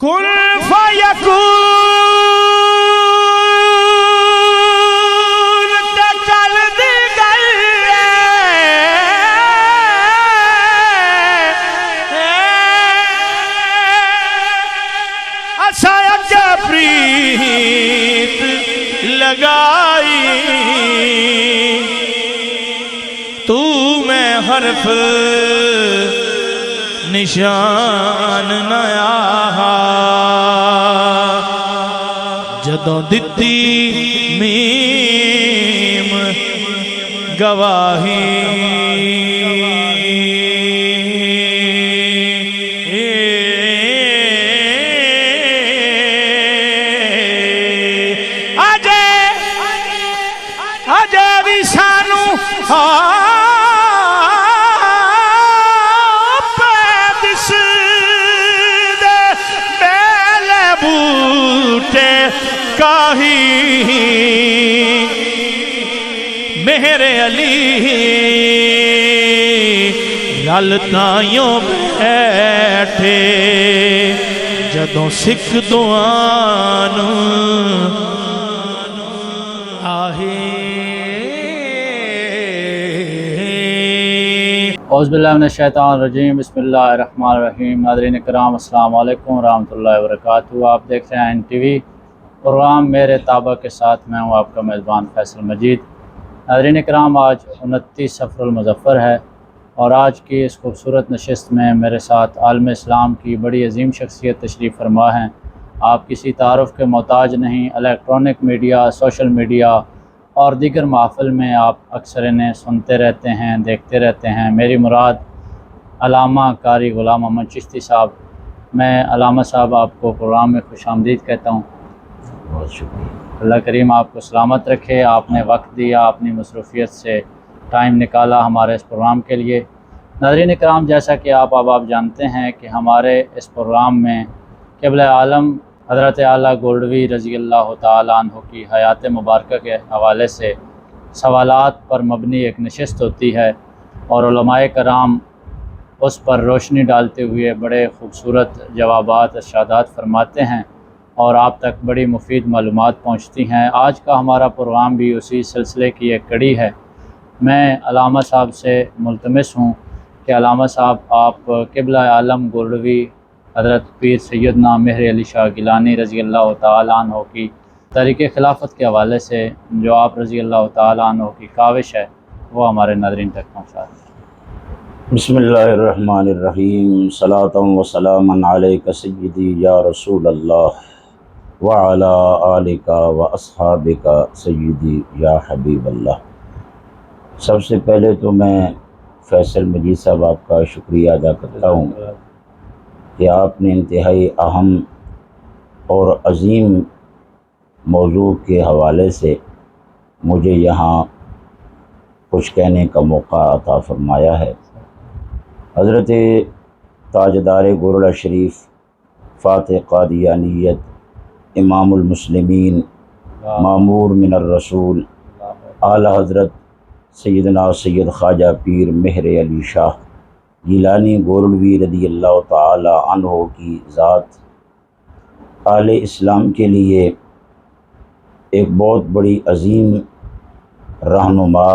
کن فیکون تے چل دی گئی اسا اگے پریت لگائی تو میں حرف نشان نہ آہا جدوں دتی میم گواہی اجے بھی سانو کاہی میرے علی رل تائیوں بیٹھے جدوں سکھ دعان آہے اعوذ باللہ من الشیطان الرجیم بسم اللہ الرحمن الرحیم۔ ناظرین کرام السلام علیکم ورحمۃ اللہ وبرکاتہ۔ آپ دیکھ رہے ہیں NTV پروگرام میرے تابع کے ساتھ میں ہوں آپ کا میزبان فیصل مجید۔ ناظرین کرام، آج 29 صفر المظفر ہے اور آج کی اس خوبصورت نشست میں میرے ساتھ عالم اسلام کی بڑی عظیم شخصیت تشریف فرما ہیں۔ آپ کسی تعارف کے محتاج نہیں، الیکٹرانک میڈیا، سوشل میڈیا اور دیگر محافل میں آپ اکثر انہیں سنتے رہتے ہیں، دیکھتے رہتے ہیں۔ میری مراد علامہ قاری غلام محمد چشتی صاحب۔ میں علامہ صاحب آپ کو پروگرام میں خوش آمدید کہتا ہوں۔ بہت شکریہ۔ اللہ کریم آپ کو سلامت رکھے۔ آپ نے وقت دیا، اپنی مصروفیت سے ٹائم نکالا ہمارے اس پروگرام کے لیے۔ ناظرین کرام، جیسا کہ آپ جانتے ہیں کہ ہمارے اس پروگرام میں قبلہ عالم حضرت اعلیٰ گولڈوی رضی اللہ تعالیٰ عنہ کی حیات مبارکہ کے حوالے سے سوالات پر مبنی ایک نشست ہوتی ہے اور علماء کرام اس پر روشنی ڈالتے ہوئے بڑے خوبصورت جوابات ارشادات فرماتے ہیں اور آپ تک بڑی مفید معلومات پہنچتی ہیں۔ آج کا ہمارا پروگرام بھی اسی سلسلے کی ایک کڑی ہے۔ میں علامہ صاحب سے ملتمس ہوں کہ علامہ صاحب آپ قبلہ عالم گولڈوی حضرت پیر سیدنا مہر علی شاہ گیلانی رضی اللہ تعالیٰ عنہ کی تحریک خلافت کے حوالے سے جو آپ رضی اللہ تعالیٰ عنہ کی کاوش ہے وہ ہمارے ناظرین تک پہنچا دیں۔ بسم اللہ الرحمن الرحیم۔ صلاۃ و سلام علیک سیدی یا رسول اللہ وعلی آلک و اصحابک سیدی یا حبیب اللہ۔ سب سے پہلے تو میں فیصل مجید صاحب آپ کا شکریہ ادا کرتا ہوں کہ آپ نے انتہائی اہم اور عظیم موضوع کے حوالے سے مجھے یہاں کچھ کہنے کا موقع عطا فرمایا ہے۔ حضرت تاجدار گولڑہ شریف فاتح قادیانیت امام المسلمین مامور من الرسول اعلیٰ حضرت سیدنا سید خواجہ پیر مہر علی شاہ گیلانی گولڈوی رضی اللہ تعالی عنہ کی ذات اہل اسلام کے لیے ایک بہت بڑی عظیم رہنما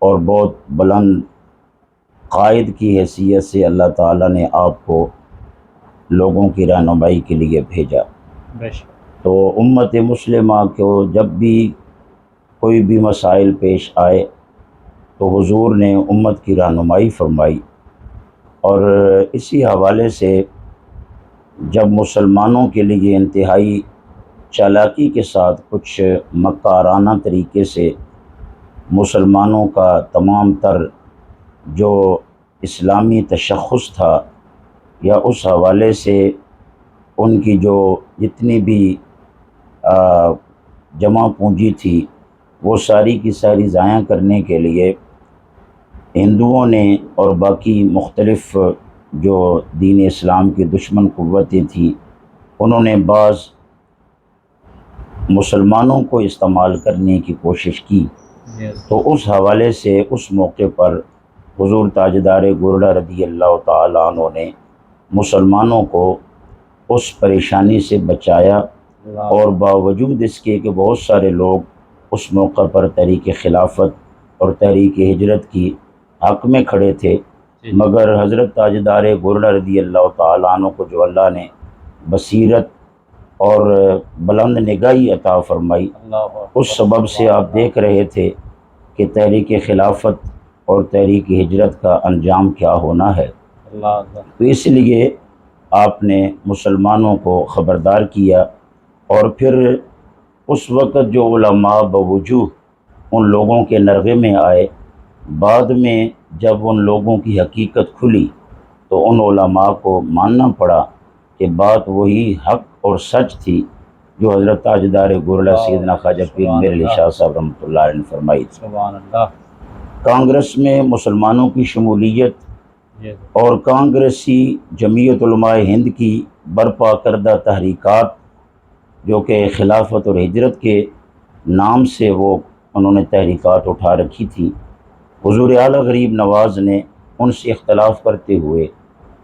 اور بہت بلند قائد کی حیثیت سے اللہ تعالیٰ نے آپ کو لوگوں کی رہنمائی کے لیے بھیجا۔ تو امت مسلمہ کو جب بھی کوئی بھی مسائل پیش آئے تو حضور نے امت کی رہنمائی فرمائی، اور اسی حوالے سے جب مسلمانوں کے لیے انتہائی چالاکی کے ساتھ کچھ مکارانہ طریقے سے مسلمانوں کا تمام تر جو اسلامی تشخص تھا یا اس حوالے سے ان کی جو جتنی بھی جمع پونجی تھی وہ ساری کی ساری ضائع کرنے کے لیے ہندوؤں نے اور باقی مختلف جو دین اسلام کی دشمن قوتیں تھیں انہوں نے بعض مسلمانوں کو استعمال کرنے کی کوشش کی۔ تو اس حوالے سے اس موقع پر حضور تاجدار گولڑہ رضی اللہ تعالیٰ عنہ نے مسلمانوں کو اس پریشانی سے بچایا، اور باوجود اس کے کہ بہت سارے لوگ اس موقع پر تحریک خلافت اور تحریک ہجرت کی حق میں کھڑے تھے، مگر حضرت تاجدار گولڑا رضی اللہ تعالیٰ عنہ کو جو اللہ نے بصیرت اور بلند نگاہی عطا فرمائی، اس سبب سے آپ دیکھ رہے تھے کہ تحریک خلافت اور تحریک ہجرت کا انجام کیا ہونا ہے۔ تو اس لیے آپ نے مسلمانوں کو خبردار کیا، اور پھر اس وقت جو علماء بوجوہ ان لوگوں کے نرغے میں آئے، بعد میں جب ان لوگوں کی حقیقت کھلی تو ان علماء کو ماننا پڑا کہ بات وہی حق اور سچ تھی جو حضرت تاجدار گولڑا سیدنا خواجہ پیر میر علی شاہ صاحب رحمۃ اللہ علیہ نے فرمائی تھی۔ سبحان اللہ۔ کانگریس میں مسلمانوں کی شمولیت اور کانگریسی جمعیت علماء ہند کی برپا کردہ تحریکات جو کہ خلافت اور ہجرت کے نام سے انہوں نے تحریکات اٹھا رکھی تھی، حضور اعلیٰ غریب نواز نے ان سے اختلاف کرتے ہوئے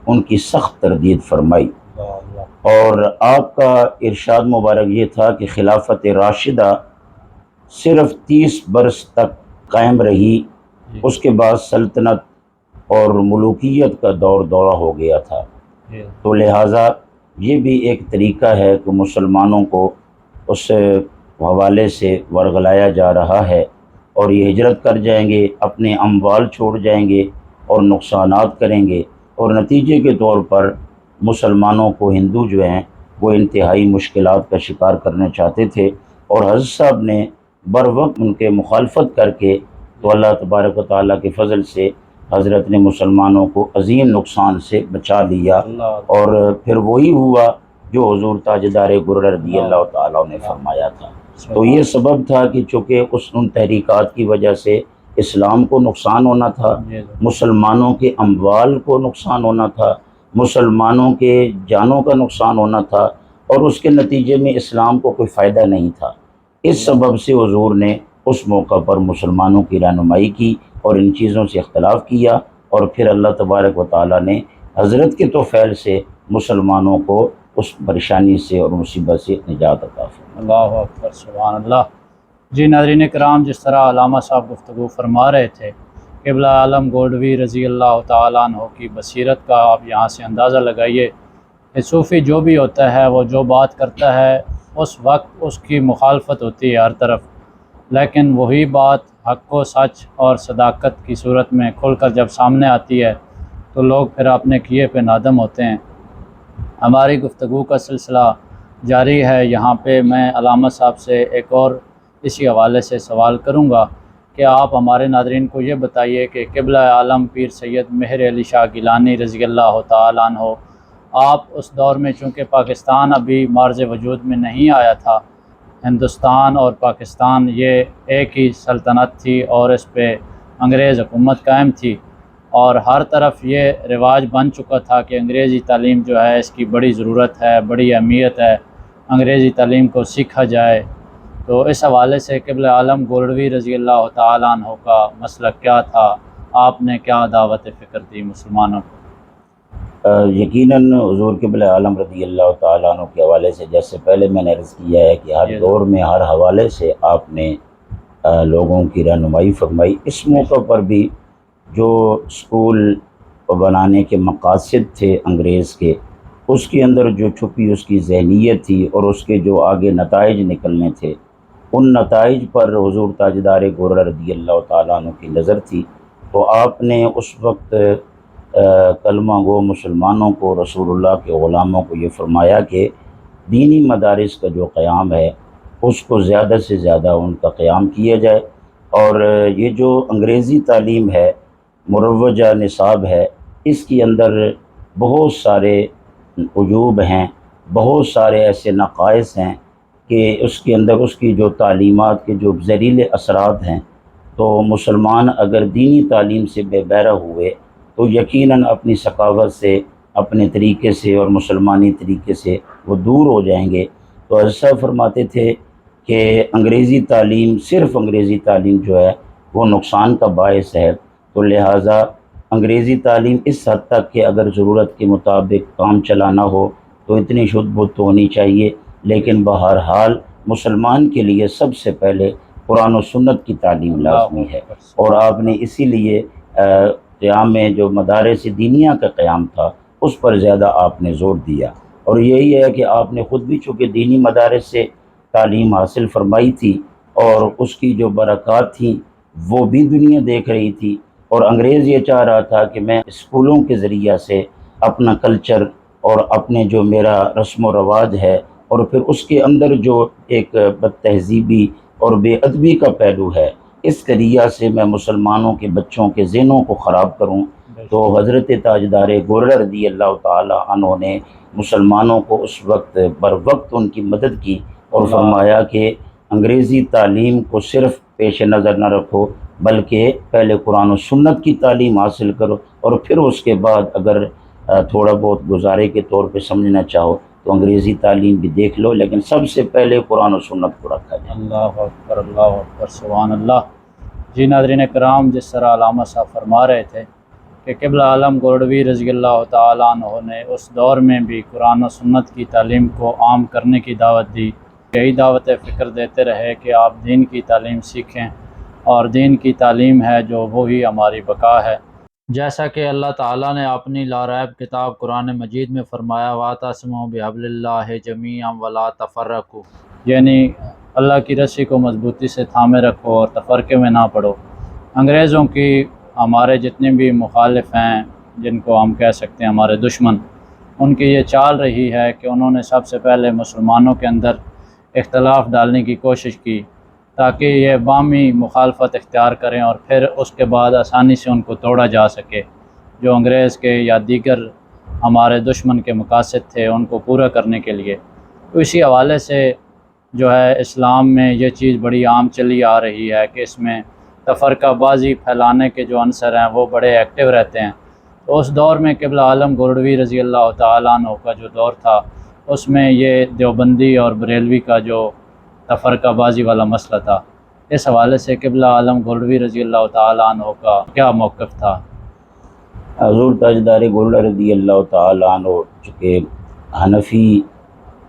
ان کی سخت تردید فرمائی، اور آپ کا ارشاد مبارک یہ تھا کہ خلافت راشدہ صرف 30 برس تک قائم رہی، اس کے بعد سلطنت اور ملوکیت کا دور دورہ ہو گیا تھا۔ تو لہٰذا یہ بھی ایک طریقہ ہے کہ مسلمانوں کو اس حوالے سے ورغلایا جا رہا ہے، اور یہ ہجرت کر جائیں گے، اپنے اموال چھوڑ جائیں گے اور نقصانات کریں گے، اور نتیجے کے طور پر مسلمانوں کو ہندو جو ہیں وہ انتہائی مشکلات کا شکار کرنا چاہتے تھے، اور حضرت صاحب نے بر وقت ان کے مخالفت کر کے تو اللہ تبارک و تعالیٰ کے فضل سے حضرت نے مسلمانوں کو عظیم نقصان سے بچا لیا، اور پھر وہی ہوا جو حضور تاجدار گولڑا رضی اللہ تعالیٰ نے فرمایا تھا۔ تو یہ سبب تھا کہ چونکہ ان تحریکات کی وجہ سے اسلام کو نقصان ہونا تھا، مسلمانوں کے اموال کو نقصان ہونا تھا، مسلمانوں کے جانوں کا نقصان ہونا تھا، اور اس کے نتیجے میں اسلام کو کوئی فائدہ نہیں تھا۔ اس سبب سے حضور نے اس موقع پر مسلمانوں کی رہنمائی کی اور ان چیزوں سے اختلاف کیا، اور پھر اللہ تبارک و تعالیٰ نے حضرت کے توفیل سے مسلمانوں کو اس پریشانی سے اور مصیبت سے نجات عطا فرمائی۔ اللہ اکبر، سبحان اللہ۔ جی ناظرین کرام، جس طرح علامہ صاحب گفتگو فرما رہے تھے، قبلہ عالم گولڈوی رضی اللہ تعالیٰ عنہ کی بصیرت کا آپ یہاں سے اندازہ لگائیے کہ صوفی جو بھی ہوتا ہے وہ جو بات کرتا ہے اس وقت اس کی مخالفت ہوتی ہے ہر طرف، لیکن وہی بات حق و سچ اور صداقت کی صورت میں کھل کر جب سامنے آتی ہے تو لوگ پھر اپنے کیے پہ نادم ہوتے ہیں۔ ہماری گفتگو کا سلسلہ جاری ہے، یہاں پہ میں علامہ صاحب سے ایک اور اسی حوالے سے سوال کروں گا کہ آپ ہمارے ناظرین کو یہ بتائیے کہ قبلہ عالم پیر سید مہر علی شاہ گیلانی رضی اللہ تعالیٰ عنہ، آپ اس دور میں چونکہ پاکستان ابھی معرض وجود میں نہیں آیا تھا، ہندوستان اور پاکستان یہ ایک ہی سلطنت تھی اور اس پہ انگریز حکومت قائم تھی، اور ہر طرف یہ رواج بن چکا تھا کہ انگریزی تعلیم جو ہے اس کی بڑی ضرورت ہے، بڑی اہمیت ہے، انگریزی تعلیم کو سیکھا جائے۔ تو اس حوالے سے قبلہ عالم گولڑوی رضی اللہ تعالیٰ عنہ کا مسلک کیا تھا؟ آپ نے کیا دعوت فکر دی مسلمانوں کو؟ یقیناً حضور قبلہ عالم رضی اللہ تعالیٰ عنہ کے حوالے سے جیسے پہلے میں نے عرض کیا ہے کہ ہر دور میں ہر حوالے سے آپ نے لوگوں کی رہنمائی فرمائی۔ اس موقع پر بھی جو اسکول بنانے کے مقاصد تھے انگریز کے، اس کے اندر جو چھپی اس کی ذہنیت تھی اور اس کے جو آگے نتائج نکلنے تھے، ان نتائج پر حضور تاجدار گولڑا رضی اللہ تعالیٰ عنہ کی نظر تھی، تو آپ نے اس وقت کلمہ گو مسلمانوں کو، رسول اللہ کے غلاموں کو یہ فرمایا کہ دینی مدارس کا جو قیام ہے اس کو زیادہ سے زیادہ ان کا قیام کیا جائے، اور یہ جو انگریزی تعلیم ہے، مروجہ نصاب ہے، اس کے اندر بہت سارے عیوب ہیں، بہت سارے ایسے نقائص ہیں کہ اس کے اندر اس کی جو تعلیمات کے جو زہریلے اثرات ہیں، تو مسلمان اگر دینی تعلیم سے بے بہرہ ہوئے تو یقیناً اپنی ثقافت سے، اپنے طریقے سے اور مسلمانی طریقے سے وہ دور ہو جائیں گے۔ تو حضرت صاحب فرماتے تھے کہ انگریزی تعلیم، صرف انگریزی تعلیم جو ہے وہ نقصان کا باعث ہے، تو لہٰذا انگریزی تعلیم اس حد تک کہ اگر ضرورت کے مطابق کام چلانا ہو تو اتنی شدھ بت تو ہونی چاہیے، لیکن بہرحال مسلمان کے لیے سب سے پہلے قرآن و سنت کی تعلیم لازمی ہے، اور آپ نے اسی لیے قیام میں جو مدارس دینیہ کا قیام تھا اس پر زیادہ آپ نے زور دیا، اور یہی ہے کہ آپ نے خود بھی چونکہ دینی مدارس سے تعلیم حاصل فرمائی تھی، اور اس کی جو برکات تھیں وہ بھی دنیا دیکھ رہی تھی، اور انگریز یہ چاہ رہا تھا کہ میں اسکولوں کے ذریعہ سے اپنا کلچر اور اپنے جو میرا رسم و رواج ہے، اور پھر اس کے اندر جو ایک بد تہذیبی اور بے ادبی کا پہلو ہے، اس ذریعہ سے میں مسلمانوں کے بچوں کے ذہنوں کو خراب کروں، تو حضرت تاجدار گولڑا رضی اللہ تعالی عنہ نے مسلمانوں کو اس وقت بر وقت ان کی مدد کی، اور فرمایا کہ انگریزی تعلیم کو صرف پیش نظر نہ رکھو، بلکہ پہلے قرآن و سنت کی تعلیم حاصل کرو، اور پھر اس کے بعد اگر تھوڑا بہت گزارے کے طور پہ سمجھنا چاہو تو انگریزی تعلیم بھی دیکھ لو، لیکن سب سے پہلے قرآن و سنت کو رکھا جائے۔ اللہ اکبر سبحان اللہ۔ جی ناظرین کرام، جس طرح علامہ صاحب فرما رہے تھے کہ قبلہ عالم گولڑوی رضی اللہ تعالیٰ عنہ نے اس دور میں بھی قرآن و سنت کی تعلیم کو عام کرنے کی دعوت دی، یہی دعوت فکر دیتے رہے کہ آپ دین کی تعلیم سیکھیں، اور دین کی تعلیم ہے جو وہی ہماری بقا ہے۔ جیسا کہ اللہ تعالیٰ نے اپنی لاریب کتاب قرآن مجید میں فرمایا وَاعْتَصِمُوا بِحَبْلِ اللَّهِ جَمِيعًا وَلَا تَفَرَّقُوا، یعنی اللہ کی رسی کو مضبوطی سے تھامے رکھو اور تفرقے میں نہ پڑو۔ انگریزوں کی ہمارے جتنے بھی مخالف ہیں، جن کو ہم کہہ سکتے ہیں ہمارے دشمن، ان کی یہ چال رہی ہے کہ انہوں نے سب سے پہلے مسلمانوں کے اندر اختلاف ڈالنے کی کوشش کی تاکہ یہ باہمی مخالفت اختیار کریں، اور پھر اس کے بعد آسانی سے ان کو توڑا جا سکے۔ جو انگریز کے یا دیگر ہمارے دشمن کے مقاصد تھے ان کو پورا کرنے کے لیے، تو اسی حوالے سے جو ہے اسلام میں یہ چیز بڑی عام چلی آ رہی ہے کہ اس میں تفرقہ بازی پھیلانے کے جو عنصر ہیں وہ بڑے ایکٹیو رہتے ہیں۔ تو اس دور میں قبلہ عالم گولڑوی رضی اللہ تعالیٰ عنہ کا جو دور تھا، اس میں یہ دیوبندی اور بریلوی کا جو تفرقہ بازی والا مسئلہ تھا، اس حوالے سے قبلہ عالم گولڑوی رضی اللہ تعالیٰ عنہ کا کیا موقف تھا؟ حضور تاجدار گولڑا رضی اللہ تعالیٰ عنہ چونکہ حنفی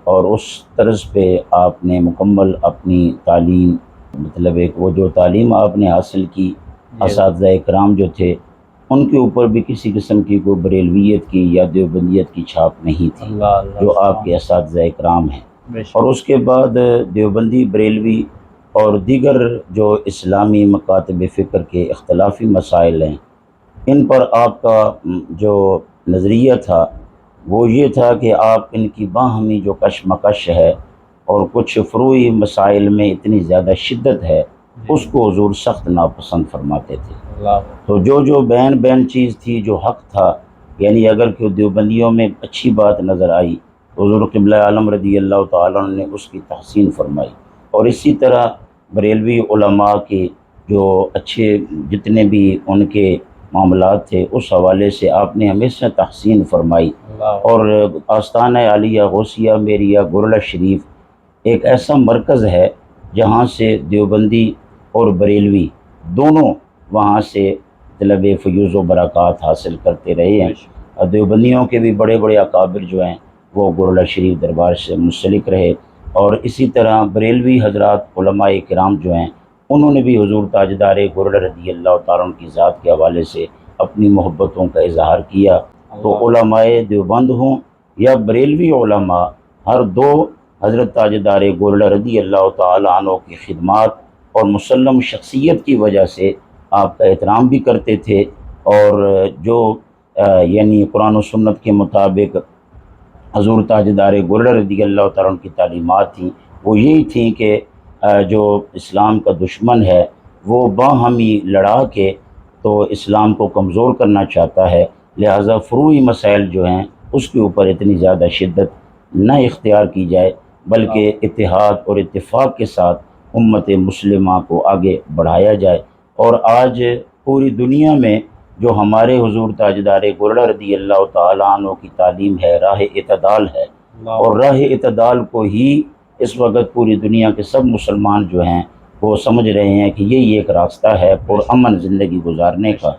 اور اس طرز پہ آپ نے مکمل اپنی تعلیم، مطلب ایک وہ جو تعلیم آپ نے حاصل کی، اساتذہ کرام جو تھے ان کے اوپر بھی کسی قسم کی کوئی بریلویت کی یا دیوبندیت کی چھاپ نہیں تھی، جو آپ کے اساتذہ کرام ہیں۔ اور اس کے بعد دیوبندی، بریلوی اور دیگر جو اسلامی مکاتب فکر کے اختلافی مسائل ہیں، ان پر آپ کا جو نظریہ تھا وہ یہ تھا کہ آپ ان کی باہمی جو کشمکش ہے اور کچھ فروعی مسائل میں اتنی زیادہ شدت ہے، اس کو حضور سخت ناپسند فرماتے تھے۔ تو جو بین چیز تھی، جو حق تھا، یعنی اگر کہ دیوبندیوں میں اچھی بات نظر آئی تو حضور قبلہ عالم رضی اللہ تعالیٰ عنہ نے اس کی تحسین فرمائی، اور اسی طرح بریلوی علماء کے جو اچھے جتنے بھی ان کے معاملات تھے اس حوالے سے آپ نے ہمیشہ تحسین فرمائی۔ اور آستانہ عالیہ غوثیہ میریہ گولڑا شریف ایک ایسا مرکز ہے جہاں سے دیوبندی اور بریلوی دونوں وہاں سے طلب فیوز و برکات حاصل کرتے رہے ہیں، اور دیوبندیوں کے بھی بڑے بڑے اکابر جو ہیں وہ گولڑا شریف دربار سے منسلک رہے، اور اسی طرح بریلوی حضرات علماء کرام جو ہیں انہوں نے بھی حضور تاجدار گولڑا رضی اللہ تعالیٰ عنہ کی ذات کے حوالے سے اپنی محبتوں کا اظہار کیا۔ تو علماء دیوبند ہوں یا بریلوی علماء، ہر دو حضرت تاجدار گولڑا رضی اللہ تعالیٰ عنہ کی خدمات اور مسلم شخصیت کی وجہ سے آپ کا احترام بھی کرتے تھے، اور جو یعنی قرآن و سنت کے مطابق حضور تاجدار گولڑا رضی اللہ تعالیٰ عنہ کی تعلیمات تھیں وہ یہی تھیں کہ جو اسلام کا دشمن ہے وہ باہمی لڑا کے تو اسلام کو کمزور کرنا چاہتا ہے، لہٰذا فروعی مسائل جو ہیں اس کے اوپر اتنی زیادہ شدت نہ اختیار کی جائے، بلکہ اتحاد اور اتفاق کے ساتھ امت مسلمہ کو آگے بڑھایا جائے۔ اور آج پوری دنیا میں جو ہمارے حضور تاجدار گولڑا رضی اللہ تعالیٰ عنہ کی تعلیم ہے، راہ اعتدال ہے، اور راہ اعتدال کو ہی اس وقت پوری دنیا کے سب مسلمان جو ہیں وہ سمجھ رہے ہیں کہ یہی ایک راستہ ہے پرامن زندگی گزارنے کا۔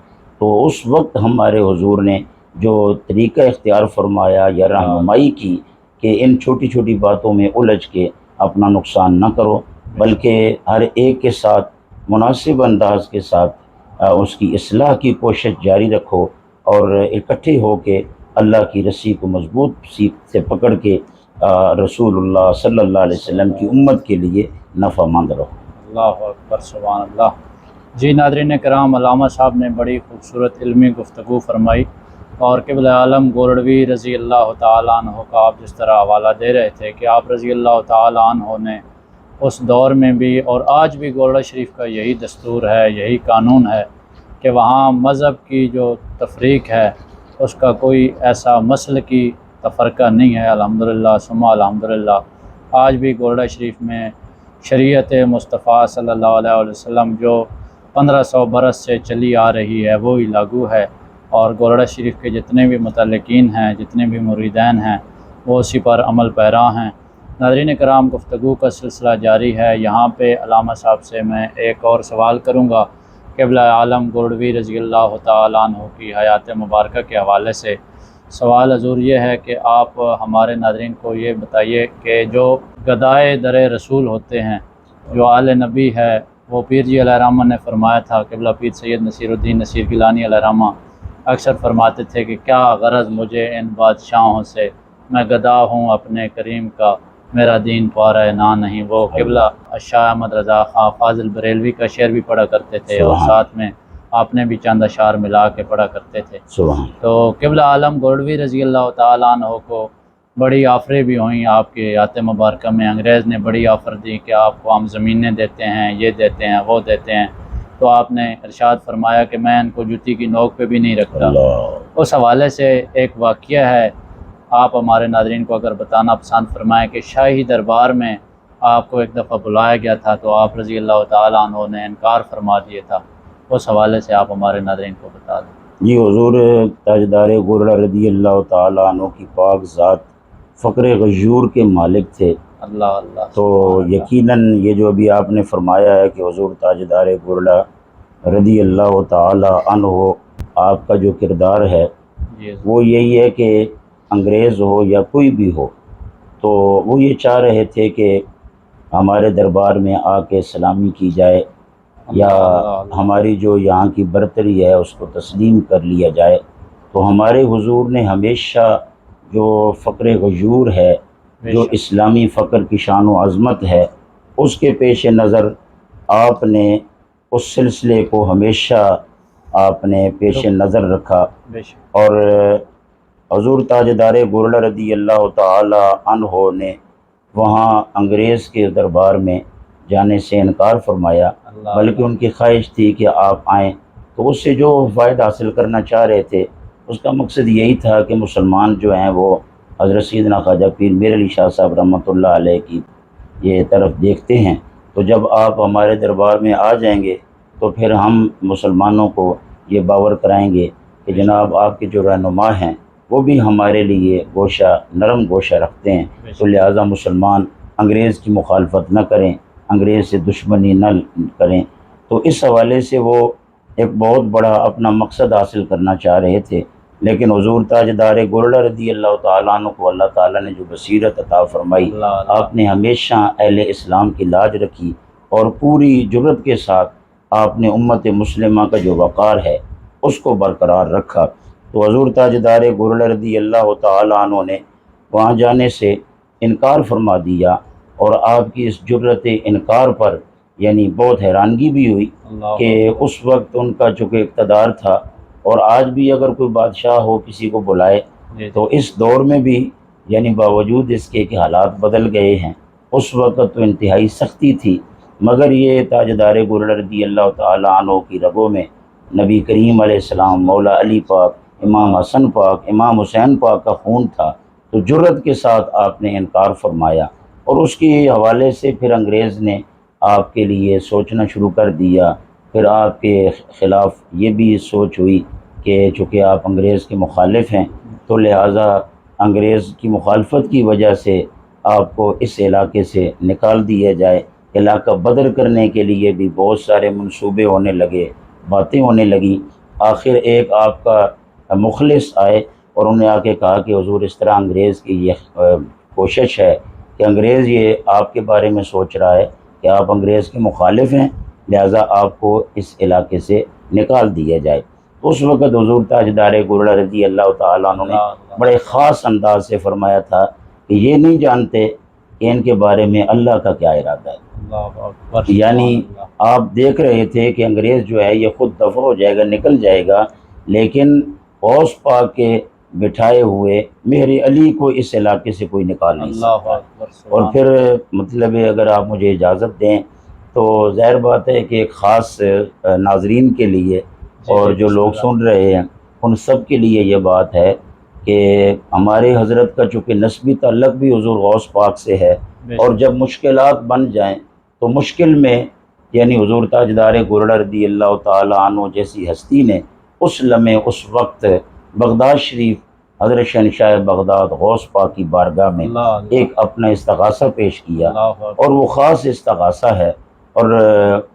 تو اس وقت ہمارے حضور نے جو طریقہ اختیار فرمایا یا رہنمائی کی کہ ان چھوٹی چھوٹی باتوں میں الجھ کے اپنا نقصان نہ کرو، بلکہ ہر ایک کے ساتھ مناسب انداز کے ساتھ اس کی اصلاح کی کوشش جاری رکھو، اور اکٹھے ہو کے اللہ کی رسی کو مضبوط سیکھ سے پکڑ کے رسول اللہ صلی اللہ علیہ وسلم کی امت کے لیے نفع مند رہو۔ اللہ اکبر، سبحان اللہ۔ جی ناظرین کرام، علامہ صاحب نے بڑی خوبصورت علمی گفتگو فرمائی، اور قبلہ عالم گولڑوی رضی اللہ تعالیٰ عنہ کا آپ جس طرح حوالہ دے رہے تھے کہ آپ رضی اللہ تعالیٰ عنہ نے اس دور میں بھی اور آج بھی گولڑا شریف کا یہی دستور ہے، یہی قانون ہے کہ وہاں مذہب کی جو تفریق ہے اس کا کوئی ایسا مسلکی تفرقہ نہیں ہے۔ الحمدللہ ثم الحمدللہ، آج بھی گولڑا شریف میں شریعت مصطفیٰ صلی اللہ علیہ وسلم جو 1500 برس سے چلی آ رہی ہے وہی لاگو ہے، اور گولڑا شریف کے جتنے بھی متعلقین ہیں، جتنے بھی مریدین ہیں، وہ اسی پر عمل پیرا ہیں۔ ناظرین کرام، گفتگو کا سلسلہ جاری ہے۔ یہاں پہ علامہ صاحب سے میں ایک اور سوال کروں گا قبلہ عالم گولڑوی رضی اللہ تعالیٰ عنہ کی حیات مبارکہ کے حوالے سے۔ سوال حضور یہ ہے کہ آپ ہمارے ناظرین کو یہ بتائیے کہ جو گدائے در رسول ہوتے ہیں، جو آل نبی ہے، وہ پیر جی علیہ الرحمہ نے فرمایا تھا، قبلہ پیر سید نصیر الدین نصیر گیلانی علیہ الرحمہ اکثر فرماتے تھے کہ کیا غرض مجھے ان بادشاہوں سے، میں گدا ہوں اپنے کریم کا، میرا دین پارہ نا نہیں۔ وہ قبلہ شاہ احمد رضا خان فاضل بریلوی کا شعر بھی پڑھا کرتے تھے، اور ساتھ میں آپ نے بھی چند اشعار ملا کے پڑھا کرتے تھے۔ تو قبلہ عالم گولڑوی رضی اللہ تعالیٰ عنہ کو بڑی آفریں بھی ہوئیں آپ کے حیات مبارکہ میں۔ انگریز نے بڑی آفر دی کہ آپ کو ہم زمینیں دیتے ہیں، یہ دیتے ہیں، وہ دیتے ہیں، تو آپ نے ارشاد فرمایا کہ میں ان کو جوتی کی نوک پہ بھی نہیں رکھتا۔ اس حوالے سے ایک واقعہ ہے، آپ ہمارے ناظرین کو اگر بتانا پسند فرمائیں کہ شاہی دربار میں آپ کو ایک دفعہ بلایا گیا تھا تو آپ رضی اللہ تعالیٰ عنہ نے انکار فرما دیا تھا، اس حوالے سے آپ ہمارے ناظرین کو بتا دیں۔ جی، حضور تاجدار گولڑا رضی اللہ تعالیٰ عنہ کی پاک ذات فقر غیور کے مالک تھے۔ اللہ اللہ، تو یقیناً یہ جو ابھی آپ نے فرمایا ہے کہ حضور تاجدار گولڑا رضی اللہ تعالیٰ عنہ آپ کا جو کردار ہے جی وہ یہی ہے کہ انگریز ہو یا کوئی بھی ہو، تو وہ یہ چاہ رہے تھے کہ ہمارے دربار میں آ کے سلامی کی جائے، یا ہماری جو یہاں کی برتری ہے اس کو تسلیم کر لیا جائے۔ تو ہمارے حضور نے ہمیشہ جو فقر غیور ہے، جو اسلامی فقر کی شان و عظمت ہے، اس کے پیش نظر آپ نے اس سلسلے کو ہمیشہ آپ نے پیش نظر رکھا، اور حضور تاجدار گولڑا رضی اللہ تعالی عنہ نے وہاں انگریز کے دربار میں جانے سے انکار فرمایا، بلکہ ان کی خواہش تھی کہ آپ آئیں۔ تو اس سے جو فائدہ حاصل کرنا چاہ رہے تھے اس کا مقصد یہی تھا کہ مسلمان جو ہیں وہ حضرت سیدنا خواجہ پیر میر علی شاہ صاحب رحمۃ اللہ علیہ کی یہ طرف دیکھتے ہیں، تو جب آپ ہمارے دربار میں آ جائیں گے تو پھر ہم مسلمانوں کو یہ باور کرائیں گے کہ جناب آپ کے جو رہنما ہیں وہ بھی ہمارے لیے گوشہ نرم گوشہ رکھتے ہیں، تو لہٰذا مسلمان انگریز کی مخالفت نہ کریں، انگریز سے دشمنی نہ کریں۔ تو اس حوالے سے وہ ایک بہت بڑا اپنا مقصد حاصل کرنا چاہ رہے تھے، لیکن حضور تاجدار گولڑا رضی اللہ تعالیٰ عنہ کو اللہ تعالیٰ نے جو بصیرت عطا فرمائی، آپ نے ہمیشہ اہل اسلام کی لاج رکھی، اور پوری جرت کے ساتھ آپ نے امت مسلمہ کا جو وقار ہے اس کو برقرار رکھا۔ تو حضور تاجدار گولڑا رضی اللہ تعالیٰ عنہ نے وہاں جانے سے انکار فرما دیا، اور آپ کی اس جرت انکار پر یعنی بہت حیرانگی بھی ہوئی کہ اس وقت ان کا چونکہ اقتدار تھا، اور آج بھی اگر کوئی بادشاہ ہو کسی کو بلائے تو اس دور میں بھی یعنی باوجود اس کے کہ حالات بدل گئے ہیں، اس وقت تو انتہائی سختی تھی، مگر یہ تاجدار گولڑا رضی اللہ تعالیٰ عنہ کی رگوں میں نبی کریم علیہ السلام، مولا علی پاک، امام حسن پاک، امام حسین پاک کا خون تھا، تو جرت کے ساتھ آپ نے انکار فرمایا، اور اس کے حوالے سے پھر انگریز نے آپ کے لیے سوچنا شروع کر دیا۔ پھر آپ کے خلاف یہ بھی سوچ ہوئی کہ چونکہ آپ انگریز کے مخالف ہیں تو لہٰذا انگریز کی مخالفت کی وجہ سے آپ کو اس علاقے سے نکال دیا جائے۔ علاقہ بدر کرنے کے لیے بھی بہت سارے منصوبے ہونے لگے، باتیں ہونے لگیں۔ آخر ایک آپ کا مخلص آئے اور انہوں نے آ کے کہا کہ حضور اس طرح انگریز کی کوشش ہے کہ انگریز یہ آپ کے بارے میں سوچ رہا ہے کہ آپ انگریز کے مخالف ہیں، لہٰذا آپ کو اس علاقے سے نکال دیا جائے۔ تو اس وقت حضور تاجدار گولڑا رضی اللہ تعالیٰ عنہ نے بڑے خاص انداز سے فرمایا تھا کہ یہ نہیں جانتے کہ ان کے بارے میں اللہ کا کیا ارادہ ہے۔ اللہ اکبر، یعنی آپ دیکھ رہے تھے کہ انگریز جو ہے یہ خود دفع ہو جائے گا، نکل جائے گا، لیکن غوث پاک کے بٹھائے ہوئے مہر علی کو اس علاقے سے کوئی نکال نہیں اللہ سکتا۔ اکبر، اور پھر مطلب اگر آپ مجھے اجازت دیں تو ظاہر بات ہے کہ ایک خاص ناظرین کے لیے اور جو لوگ سن رہے ہیں ان سب کے لیے یہ بات ہے کہ ہمارے حضرت کا چونکہ نسبی تعلق بھی حضور غوث پاک سے ہے، اور جب مشکلات بن جائیں تو مشکل میں یعنی حضور تاجدار گولڑا رضی اللہ تعالیٰ عنہ جیسی ہستی نے اس لمحے اس وقت بغداد شریف حضرت شہنشاہ بغداد غوث پاک کی بارگاہ میں ایک اپنا استغاثہ پیش کیا، اور وہ خاص استغاثہ ہے۔ اور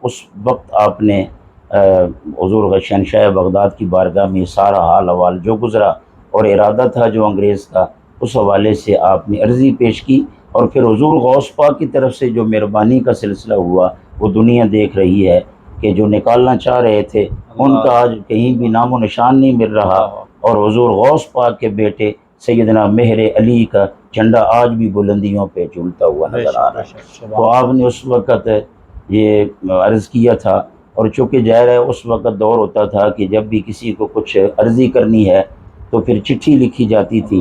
اس وقت آپ نے حضور شہنشاہ بغداد کی بارگاہ میں سارا حال احوال جو گزرا اور ارادہ تھا جو انگریز کا، اس حوالے سے آپ نے عرضی پیش کی، اور پھر حضور غوث پاک کی طرف سے جو مہربانی کا سلسلہ ہوا وہ دنیا دیکھ رہی ہے کہ جو نکالنا چاہ رہے تھے ان کا آج کہیں بھی نام و نشان نہیں مل رہا، اور حضور غوث پاک کے بیٹے سیدنا مہر علی کا جھنڈا آج بھی بلندیوں پہ جھولتا ہوا نظر آ رہا ہے۔ تو آپ نے اس وقت یہ عرض کیا تھا، اور چونکہ ظاہر ہے اس وقت دور ہوتا تھا کہ جب بھی کسی کو کچھ عرضی کرنی ہے تو پھر چٹھی لکھی جاتی تھی،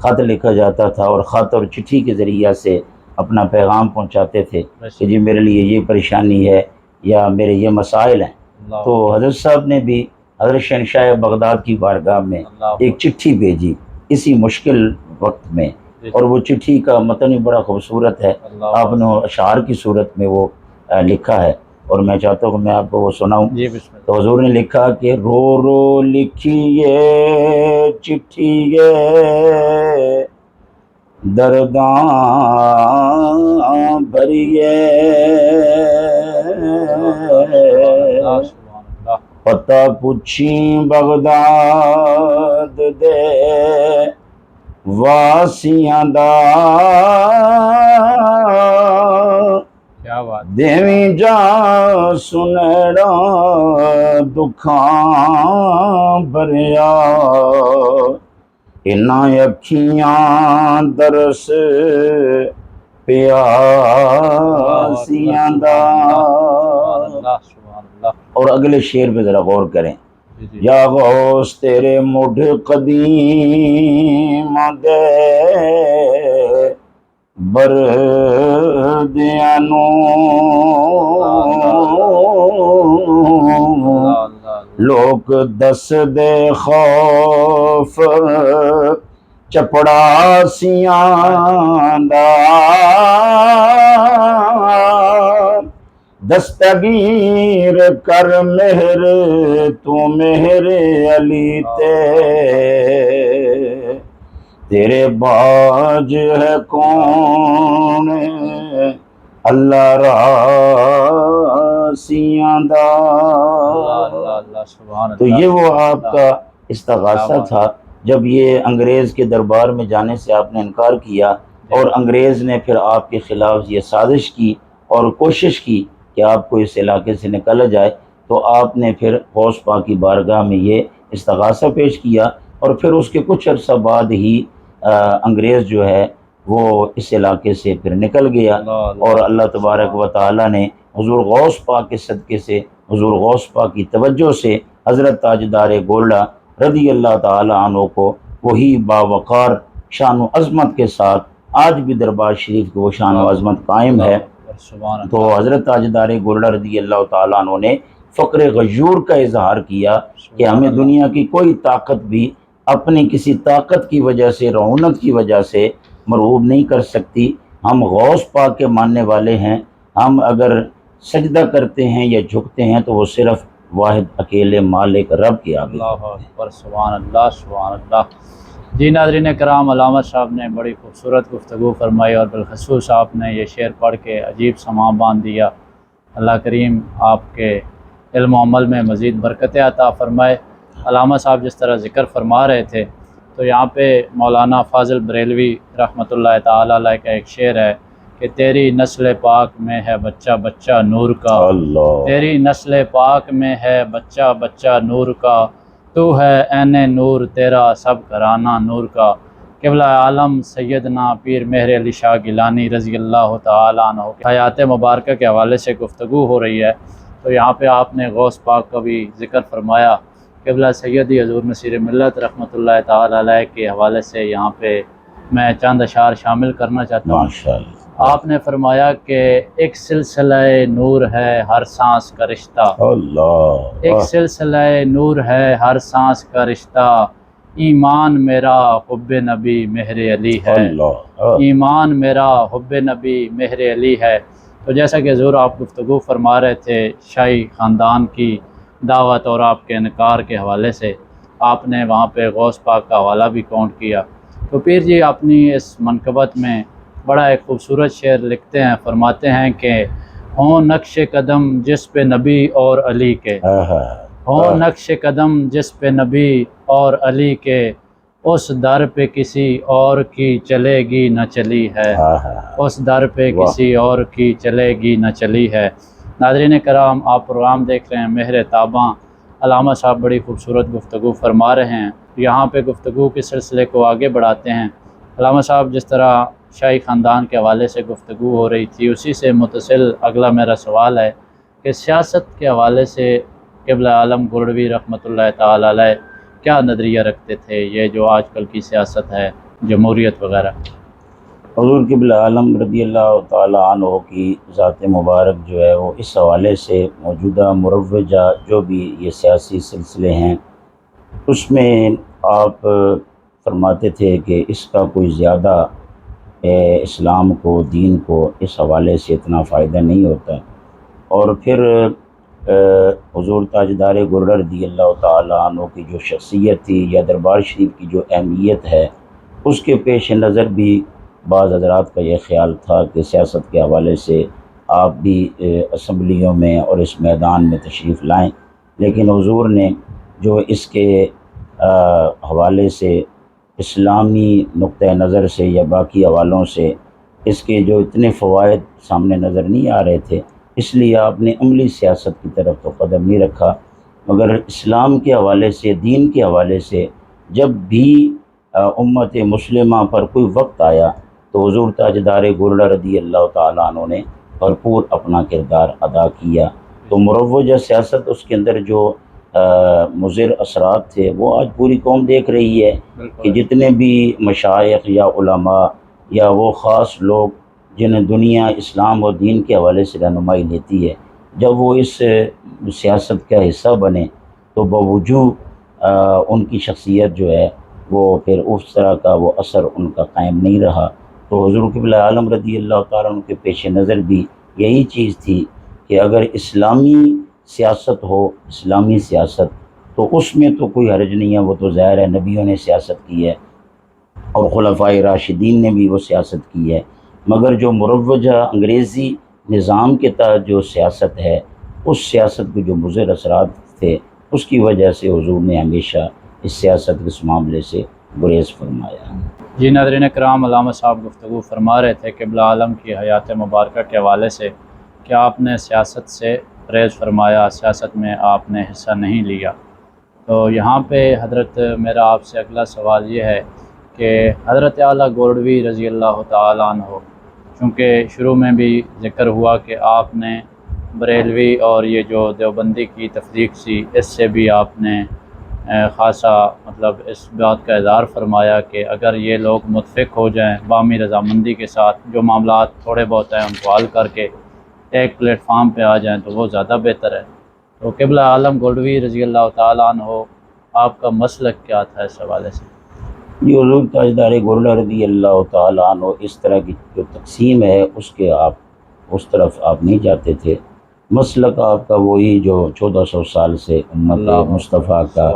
خط لکھا جاتا تھا، اور خط اور چٹھی کے ذریعہ سے اپنا پیغام پہنچاتے تھے کہ جی میرے لیے یہ پریشانی ہے یا میرے یہ مسائل ہیں۔ تو حضرت صاحب نے بھی حضرت شہنشاہ بغداد کی بارگاہ میں ایک چٹھی بھیجی اسی مشکل وقت میں، اور وہ چٹھی کا متن بھی بڑا خوبصورت ہے، آپ نے اشعار کی صورت میں وہ لکھا ہے، اور میں چاہتا ہوں کہ میں آپ کو وہ سناؤں۔ تو حضور نے لکھا کہ رو رو لکھیے چٹھیے درداں بھریے، پتہ پوچھی بغداد دے واسیاں دا، دیویں جا سنیڑا دکھاں بھریا، انہاں اکھیاں درس پیاسیاں دا۔ اور اگلے شعر پہ ذرا غور کریں، یا غوث تیرے مڈھ قدیم دے بردیاں نو لوک دس دے خوف چپڑاسیاں دا، دستگیر کر مہر تو مہر علی تیرے باج ہے کون اللہ راسیاں دا۔ تو یہ وہ آپ کا استغاثہ تھا جب یہ انگریز کے دربار میں جانے سے آپ نے انکار کیا، اور انگریز نے پھر آپ کے خلاف یہ سازش کی اور کوشش کی کہ آپ کو اس علاقے سے نکالا جائے، تو آپ نے پھر غوث پاک کی بارگاہ میں یہ استغاثہ پیش کیا، اور پھر اس کے کچھ عرصہ بعد ہی انگریز جو ہے وہ اس علاقے سے پھر نکل گیا، اور اللہ تبارک و تعالیٰ نے حضور غوث پاک کے صدقے سے، حضور غوث پاک کی توجہ سے حضرت تاجدار گولڑا رضی اللہ تعالیٰ عنہ کو وہی باوقار شان و عظمت کے ساتھ آج بھی دربار شریف کی وہ شان و عظمت قائم ہے۔ تو حضرت تاجدار گولڑا رضی اللہ تعالیٰ عنہ نے فقر غیور کا اظہار کیا کہ ہمیں دنیا کی کوئی طاقت بھی اپنی کسی طاقت کی وجہ سے، رعونت کی وجہ سے مرعوب نہیں کر سکتی۔ ہم غوث پاک کے ماننے والے ہیں، ہم اگر سجدہ کرتے ہیں یا جھکتے ہیں تو وہ صرف واحد اکیلے مالک رب کے آگے۔ اللہ اکبر، سبحان اللہ، سبحان اللہ۔ جی ناظرین کرام، علامہ صاحب نے بڑی خوبصورت گفتگو فرمائی، اور بالخصوص آپ نے یہ شعر پڑھ کے عجیب سماں باندھ دیا۔ اللہ کریم آپ کے علم و عمل میں مزید برکتیں عطا فرمائے۔ علامہ صاحب جس طرح ذکر فرما رہے تھے تو یہاں پہ مولانا فاضل بریلوی رحمۃ اللہ تعالی علیہ کا ایک شعر ہے کہ تیری نسل پاک میں ہے بچہ بچہ نور کا، اللہ تیری نسل پاک میں ہے بچہ بچہ نور کا، تو ہے عین نور تیرا سب گھرانہ نور کا۔ قبلہ عالم سیدنا پیر مہر علی شاہ گیلانی رضی اللہ تعالیٰ عنہ کی حیات مبارکہ کے حوالے سے گفتگو ہو رہی ہے، تو یہاں پہ آپ نے غوث پاک کا بھی ذکر فرمایا۔ قبلہ سیدی حضور نصیر ملت رحمۃ اللہ تعالیٰ علیہ کے حوالے سے یہاں پہ میں چند اشعار شامل کرنا چاہتا ہوں۔ ماشاءاللہ۔ آپ نے فرمایا کہ ایک سلسلہ نور ہے ہر سانس کا رشتہ، اللہ ایک سلسلہ نور ہے ہر سانس کا رشتہ، ایمان میرا حب نبی مہر علی ہے، اللہ ایمان میرا حب نبی مہر علی ہے۔ تو جیسا کہ حضور آپ گفتگو فرما رہے تھے شاہی خاندان کی دعوت اور آپ کے انکار کے حوالے سے، آپ نے وہاں پہ غوث پاک کا حوالہ بھی کاؤنٹ کیا۔ تو پیر جی اپنی اس منقبت میں بڑا ایک خوبصورت شعر لکھتے ہیں، فرماتے ہیں کہ ہوں نقش قدم جس پہ نبی اور علی کے، ہوں نقش قدم جس پہ نبی اور علی کے، اس در پہ کسی اور کی چلے گی نہ چلی ہے، اس در پہ کسی اور کی چلے گی نہ چلی ہے۔ ناظرین کرام، آپ پروگرام دیکھ رہے ہیں مہر تاباں، علامہ صاحب بڑی خوبصورت گفتگو فرما رہے ہیں۔ یہاں پہ گفتگو کے سلسلے کو آگے بڑھاتے ہیں۔ علامہ صاحب جس طرح شاہی خاندان کے حوالے سے گفتگو ہو رہی تھی، اسی سے متصل اگلا میرا سوال ہے کہ سیاست کے حوالے سے قبلہ عالم گولڈوی رحمۃ اللہ تعالی علیہ کیا نظریہ رکھتے تھے، یہ جو آج کل کی سیاست ہے جمہوریت وغیرہ؟ حضور قبلہ عالم رضی اللہ تعالیٰ عنہ کی ذات مبارک جو ہے وہ اس حوالے سے موجودہ مروجہ جو بھی یہ سیاسی سلسلے ہیں اس میں آپ فرماتے تھے کہ اس کا کوئی زیادہ اسلام کو، دین کو اس حوالے سے اتنا فائدہ نہیں ہوتا، اور پھر حضور تاجدار گرر رضی اللہ تعالیٰ عنہ کی جو شخصیت تھی یا دربار شریف کی جو اہمیت ہے اس کے پیش نظر بھی بعض حضرات کا یہ خیال تھا کہ سیاست کے حوالے سے آپ بھی اسمبلیوں میں اور اس میدان میں تشریف لائیں، لیکن حضور نے جو اس کے حوالے سے اسلامی نقطہ نظر سے یا باقی حوالوں سے اس کے جو اتنے فوائد سامنے نظر نہیں آ رہے تھے، اس لیے آپ نے عملی سیاست کی طرف تو قدم نہیں رکھا، مگر اسلام کے حوالے سے، دین کے حوالے سے جب بھی امت مسلمہ پر کوئی وقت آیا تو حضور تاجدار گولڈا رضی اللہ تعالیٰ عنہ نے بھرپور اپنا کردار ادا کیا۔ تو مروجہ سیاست اس کے اندر جو مضر اثرات تھے وہ آج پوری قوم دیکھ رہی ہے کہ جتنے بھی مشائخ یا علماء یا وہ خاص لوگ جنہیں دنیا اسلام اور دین کے حوالے سے رہنمائی لیتی ہے، جب وہ اس سیاست کا حصہ بنے تو بوجود ان کی شخصیت جو ہے وہ پھر اس طرح کا وہ اثر ان کا قائم نہیں رہا۔ تو حضور قبلہ عالم رضی اللہ تعالیٰ عنہ کے پیش نظر بھی یہی چیز تھی کہ اگر اسلامی سیاست ہو، اسلامی سیاست، تو اس میں تو کوئی حرج نہیں ہے، وہ تو ظاہر ہے نبیوں نے سیاست کی ہے اور خلفائے راشدین نے بھی وہ سیاست کی ہے، مگر جو مروجہ انگریزی نظام کے تحت جو سیاست ہے اس سیاست کے جو مضر اثرات تھے اس کی وجہ سے حضور نے ہمیشہ اس سیاست کے اس معاملے سے گریز فرمایا۔ جی ناظرین کرام، علامہ صاحب گفتگو فرما رہے تھے قبلہ عالم کی حیات مبارکہ کے حوالے سے کہ آپ نے سیاست سے پرہیز فرمایا، سیاست میں آپ نے حصہ نہیں لیا۔ تو یہاں پہ حضرت میرا آپ سے اگلا سوال یہ ہے کہ حضرت اعلیٰ گولڈوی رضی اللہ تعالیٰ عنہ، چونکہ شروع میں بھی ذکر ہوا کہ آپ نے بریلوی اور یہ جو دیوبندی کی تفریق سی اس سے بھی آپ نے خاصا مطلب اس بات کا اظہار فرمایا کہ اگر یہ لوگ متفق ہو جائیں باہمی رضامندی کے ساتھ، جو معاملات تھوڑے بہت ہیں ان کو حل کر کے ایک پلیٹ فارم پہ آ جائیں تو وہ زیادہ بہتر ہے۔ تو قبلہ عالم گولڈوی رضی اللہ تعالیٰ عنہ آپ کا مسلک کیا تھا اس حوالے سے؟ یہ حضور تاجدار گولڈا رضی اللہ تعالیٰ عنہ اس طرح کی جو تقسیم ہے اس کے آپ اس طرف آپ نہیں جاتے تھے، مسلک آپ کا وہی جو 1400 سال سے امت مصطفیٰ کا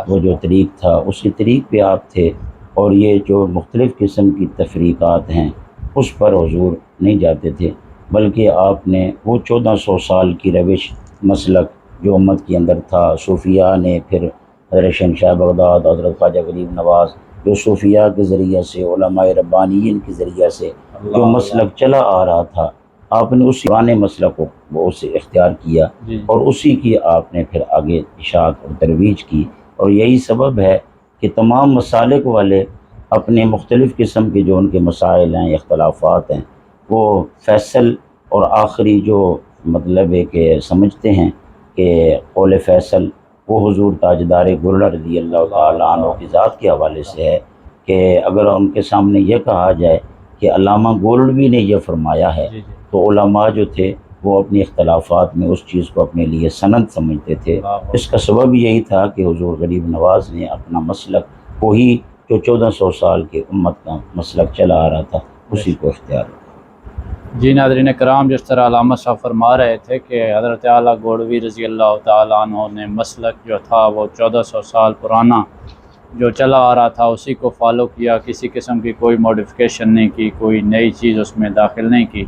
وہ جو طریق تھا اسی طریق پہ آپ تھے، اور یہ جو مختلف قسم کی تفریقات ہیں اس پر حضور نہیں جاتے تھے، بلکہ آپ نے وہ 1400 سال کی روش مسلک جو امت کے اندر تھا، صوفیاء نے، پھر حضرت شہنشاہ بغداد، حضرت خواجہ غریب نواز، جو صوفیاء کے ذریعہ سے، علماء ربانیین کے ذریعہ سے جو مسلک چلا آ رہا تھا، آپ نے اسی پرانے مسلک کو وہ اسے اختیار کیا اور اسی کی آپ نے پھر آگے اشاعت اور ترویج کی، اور یہی سبب ہے کہ تمام مسالک والے اپنے مختلف قسم کے جو ان کے مسائل ہیں، اختلافات ہیں، وہ فیصل اور آخری جو مطلب ہے کہ سمجھتے ہیں کہ قول فیصل وہ حضور تاجدار گولڑا رضی اللہ تعالیٰ عنہ کی ذات کے حوالے سے ہے، کہ اگر ان کے سامنے یہ کہا جائے کہ علامہ گولڑوی نے یہ فرمایا ہے تو علماء جو تھے وہ اپنی اختلافات میں اس چیز کو اپنے لیے سند سمجھتے تھے۔ اس کا سبب یہی تھا کہ حضور غریب نواز نے اپنا مسلک وہی جو 1400 سال کے امت کا مسلک چلا آ رہا تھا اسی کو اختیار کیا۔ جی ناظرین کرام، جس طرح علامہ صاحب فرما رہے تھے کہ حضرت اعلیٰ گولڑوی رضی اللہ تعالیٰ عنہ نے مسلک جو تھا وہ 1400 سال پرانا جو چلا آ رہا تھا اسی کو فالو کیا، کسی قسم کی کوئی موڈیفیکیشن نہیں کی، کوئی نئی چیز اس میں داخل نہیں کی۔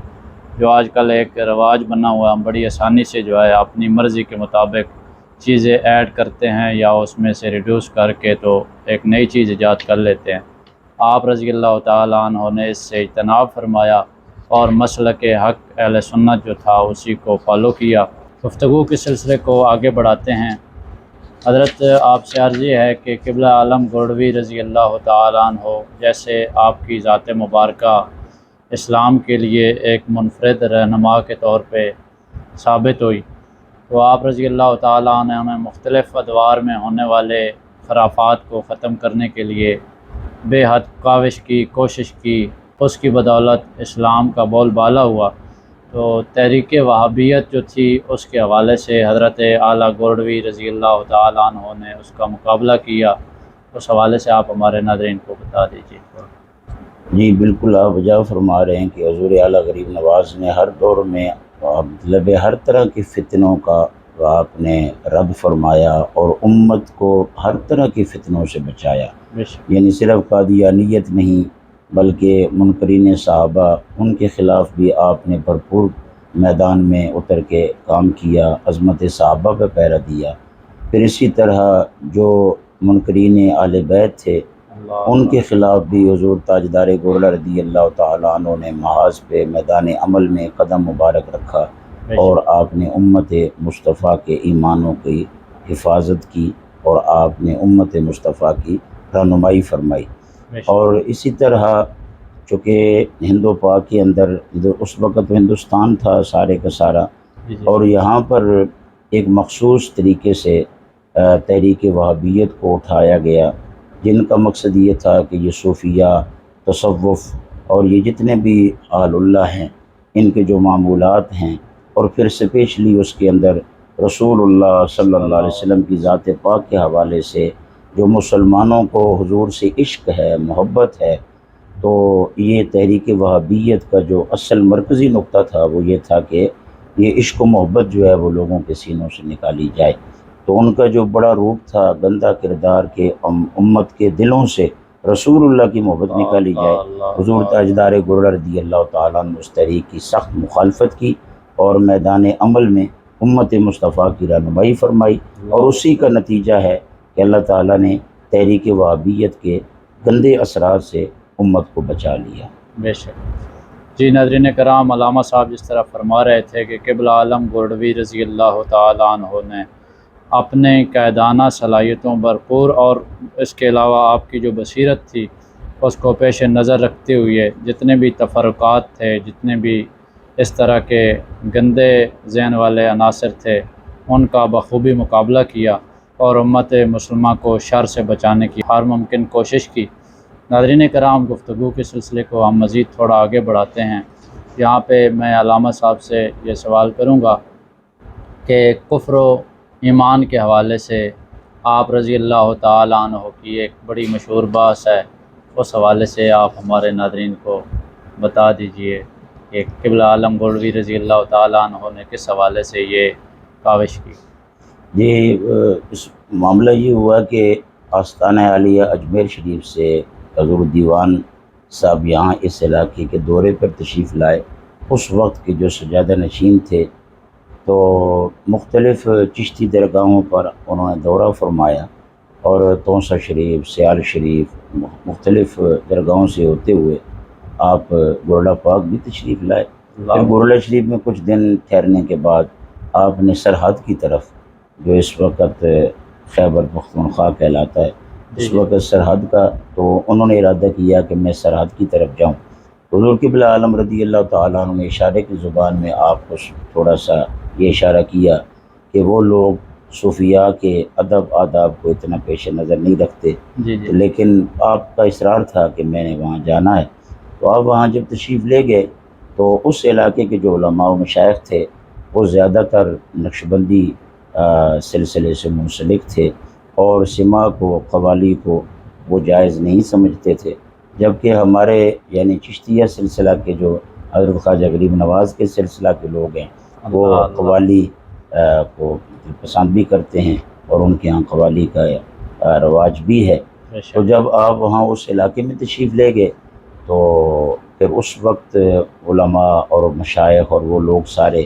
جو آج کل ایک رواج بنا ہوا، ہم بڑی آسانی سے جو ہے اپنی مرضی کے مطابق چیزیں ایڈ کرتے ہیں یا اس میں سے ریڈیوس کر کے تو ایک نئی چیز ایجاد کر لیتے ہیں۔ آپ رضی اللہ تعالیٰ عنہ نے اس سے اجتناب فرمایا اور مسلک حق اہل سنت جو تھا اسی کو فالو کیا۔ گفتگو کے سلسلے کو آگے بڑھاتے ہیں۔ حضرت آپ سے عرض یہ ہے کہ قبلہ عالم گولڑوی رضی اللہ تعالیٰ عنہ جیسے آپ کی ذات مبارکہ اسلام کے لیے ایک منفرد رہنما کے طور پہ ثابت ہوئی، تو آپ رضی اللہ تعالیٰ عنہ نے مختلف ادوار میں ہونے والے خرافات کو ختم کرنے کے لیے بے حد کاوش کی، کوشش کی، اس کی بدولت اسلام کا بول بالا ہوا۔ تو تحریک وہابیت جو تھی اس کے حوالے سے حضرت اعلیٰ گولڑوی رضی اللہ تعالیٰ عنہ نے اس کا مقابلہ کیا، اس حوالے سے آپ ہمارے ناظرین کو بتا دیجیے۔ جی بالکل، آپ وجہ فرما رہے ہیں کہ حضور اعلیٰ غریب نواز نے ہر دور میں مطلب ہر طرح کی فتنوں کا آپ نے رد فرمایا اور امت کو ہر طرح کی فتنوں سے بچایا، یعنی صرف قادیانیت نہیں بلکہ منکرین صحابہ ان کے خلاف بھی آپ نے بھرپور میدان میں اتر کے کام کیا، عظمت صحابہ پہ پہرا دیا۔ پھر اسی طرح جو منکرین اہل بیت تھے ان کے خلاف بھی حضور تاجدار گولڑا رضی اللہ تعالیٰ عنہ نے محاذ پہ میدان عمل میں قدم مبارک رکھا اور آپ نے امت مصطفیٰ کے ایمانوں کی حفاظت کی اور آپ نے امت مصطفیٰ کی رہنمائی فرمائی۔ اور اسی طرح چونکہ ہند و پاک کے اندر اس وقت ہندوستان تھا سارے کا سارا، اور یہاں پر ایک مخصوص طریقے سے تحریک وہابیت کو اٹھایا گیا، جن کا مقصد یہ تھا کہ یہ صوفیہ، تصوف اور یہ جتنے بھی اہل اللہ ہیں ان کے جو معمولات ہیں، اور پھر اسپیشلی اس کے اندر رسول اللہ صلی اللہ علیہ وسلم کی ذات پاک کے حوالے سے جو مسلمانوں کو حضور سے عشق ہے، محبت ہے، تو یہ تحریک وہابیت کا جو اصل مرکزی نقطہ تھا وہ یہ تھا کہ یہ عشق و محبت جو ہے وہ لوگوں کے سینوں سے نکالی جائے۔ تو ان کا جو بڑا روپ تھا گندہ کردار کے امت کے دلوں سے رسول اللہ کی محبت نکالی جائے، حضور تاجدار گولڑا رضی اللہ تعالیٰ نے اس تحریک کی سخت مخالفت کی اور میدان عمل میں امت مصطفیٰ کی رہنمائی فرمائی، اور اسی کا نتیجہ ہے کہ اللہ تعالیٰ نے تحریک وہابیت کے گندے اثرات سے امت کو بچا لیا۔ بے شک۔ جی ناظرین کرام، علامہ صاحب جس طرح فرما رہے تھے کہ قبلہ عالم گولڑوی رضی اللہ تعالیٰ عنہ نے اپنے قائدانہ صلاحیتوں بھرپور اور اس کے علاوہ آپ کی جو بصیرت تھی اس کو پیش نظر رکھتے ہوئے جتنے بھی تفرقات تھے، جتنے بھی اس طرح کے گندے ذہن والے عناصر تھے، ان کا بخوبی مقابلہ کیا اور امت مسلمہ کو شر سے بچانے کی ہر ممکن کوشش کی۔ ناظرین کرام، گفتگو کے سلسلے کو ہم مزید تھوڑا آگے بڑھاتے ہیں۔ یہاں پہ میں علامہ صاحب سے یہ سوال کروں گا کہ کفر و ایمان کے حوالے سے آپ رضی اللہ تعالیٰ عنہ کی ایک بڑی مشہور بحث ہے، اس حوالے سے آپ ہمارے ناظرین کو بتا دیجئے کہ قبلہ عالم گولڑوی رضی اللہ تعالیٰ عنہ نے کس حوالے سے یہ کاوش کی۔ جی اس معاملہ یہ ہوا کہ آستانہ عالیہ اجمیر شریف سے حضور دیوان صاحب یہاں اس علاقے کے دورے پر تشریف لائے۔ اس وقت کے جو سجادہ نشین تھے تو مختلف چشتی درگاہوں پر انہوں نے دورہ فرمایا، اور تونسا شریف، سیال شریف، مختلف درگاہوں سے ہوتے ہوئے آپ گورڑا پاک بھی تشریف لائے۔ پھر گورڑا شریف میں کچھ دن ٹھہرنے کے بعد آپ نے سرحد کی طرف، جو اس وقت خیبر پختونخوا کہلاتا ہے، اس وقت سرحد کا، تو انہوں نے ارادہ کیا کہ میں سرحد کی طرف جاؤں۔ حضور قبلہ عالم رضی اللہ تعالیٰ عنہ نے اشارے کی زبان میں آپ کو تھوڑا سا یہ اشارہ کیا کہ وہ لوگ صوفیاء کے ادب آداب کو اتنا پیش نظر نہیں رکھتے، لیکن آپ کا اصرار تھا کہ میں نے وہاں جانا ہے۔ تو آپ وہاں جب تشریف لے گئے تو اس علاقے کے جو علماء و مشائخ تھے وہ زیادہ تر نقشبندی سلسلے سے منسلک تھے، اور سماع کو، قوالی کو وہ جائز نہیں سمجھتے تھے، جبکہ ہمارے یعنی چشتیہ سلسلہ کے جو حضرت خواجہ غریب نواز کے سلسلہ کے لوگ ہیں وہ قوالی کو پسند بھی کرتے ہیں، اور ان کے ہاں قوالی کا رواج بھی ہے۔ تو جب آپ وہاں اس علاقے میں تشریف لے گئے تو پھر اس وقت علماء اور مشائخ اور وہ لوگ سارے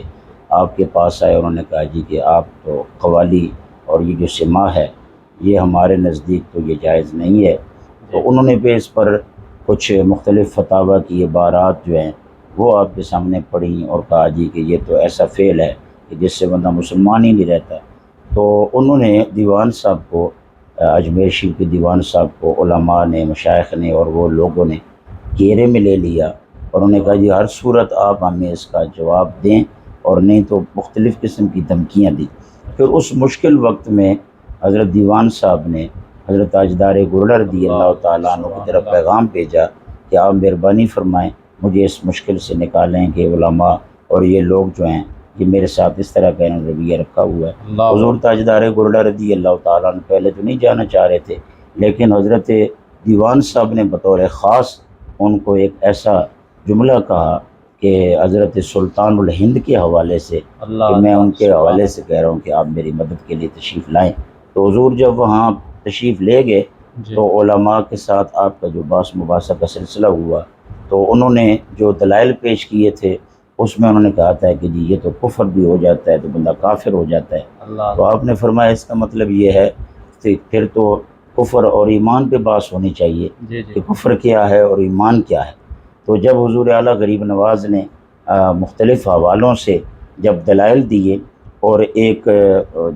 آپ کے پاس آئے، انہوں نے کہا جی کہ آپ تو قوالی اور یہ جو سماع ہے یہ ہمارے نزدیک تو یہ جائز نہیں ہے۔ تو انہوں نے بھی اس پر کچھ مختلف فتاویٰ کی عبارات جو ہیں وہ آپ کے سامنے پڑھی، اور کہا جی کہ یہ تو ایسا فعل ہے کہ جس سے بندہ مسلمان ہی نہیں رہتا۔ تو انہوں نے دیوان صاحب کو، اجمیر شریف کے دیوان صاحب کو علماء نے، مشائخ نے اور وہ لوگوں نے گھیرے میں لے لیا، اور انہوں نے کہا جی ہر صورت آپ ہمیں اس کا جواب دیں، اور نہیں تو مختلف قسم کی دھمکیاں دی۔ پھر اس مشکل وقت میں حضرت دیوان صاحب نے حضرت تاجدار گورڑا رضی اللہ تعالیٰ عنہ کی طرف پیغام بھیجا کہ آپ مہربانی فرمائیں مجھے اس مشکل سے نکالیں کہ علماء اور یہ لوگ جو ہیں یہ میرے ساتھ اس طرح کا رویہ رکھا ہوا ہے۔ حضور تاجدار گورڑا رضی اللہ تعالیٰ عنہ پہلے تو نہیں جانا چاہ رہے تھے، لیکن حضرت دیوان صاحب نے بطور خاص ان کو ایک ایسا جملہ کہا کہ حضرت سلطان الہند کے حوالے سے، کہ میں ان کے حوالے سے کہہ رہا ہوں کہ آپ میری مدد کے لیے تشریف لائیں۔ تو حضور جب وہاں تشریف لے گئے تو علماء کے ساتھ آپ کا جو باس مباحثہ کا سلسلہ ہوا، تو انہوں نے جو دلائل پیش کیے تھے اس میں انہوں نے کہا تھا کہ جی یہ تو کفر بھی ہو جاتا ہے، تو بندہ کافر ہو جاتا ہے۔ تو آپ نے فرمایا اس کا مطلب یہ ہے کہ پھر تو کفر اور ایمان پہ بحث ہونی چاہیے کہ کفر کیا ہے اور ایمان کیا ہے۔ تو جب حضور اعلیٰ غریب نواز نے مختلف حوالوں سے جب دلائل دیے اور ایک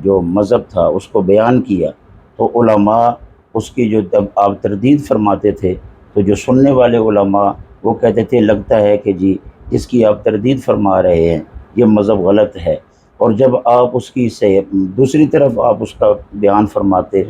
جو مذہب تھا اس کو بیان کیا، تو علماء اس کی جو آپ تردید فرماتے تھے، تو جو سننے والے علماء وہ کہتے تھے لگتا ہے کہ جی جس کی آپ تردید فرما رہے ہیں یہ مذہب غلط ہے، اور جب آپ اس کی سے دوسری طرف آپ اس کا بیان فرماتے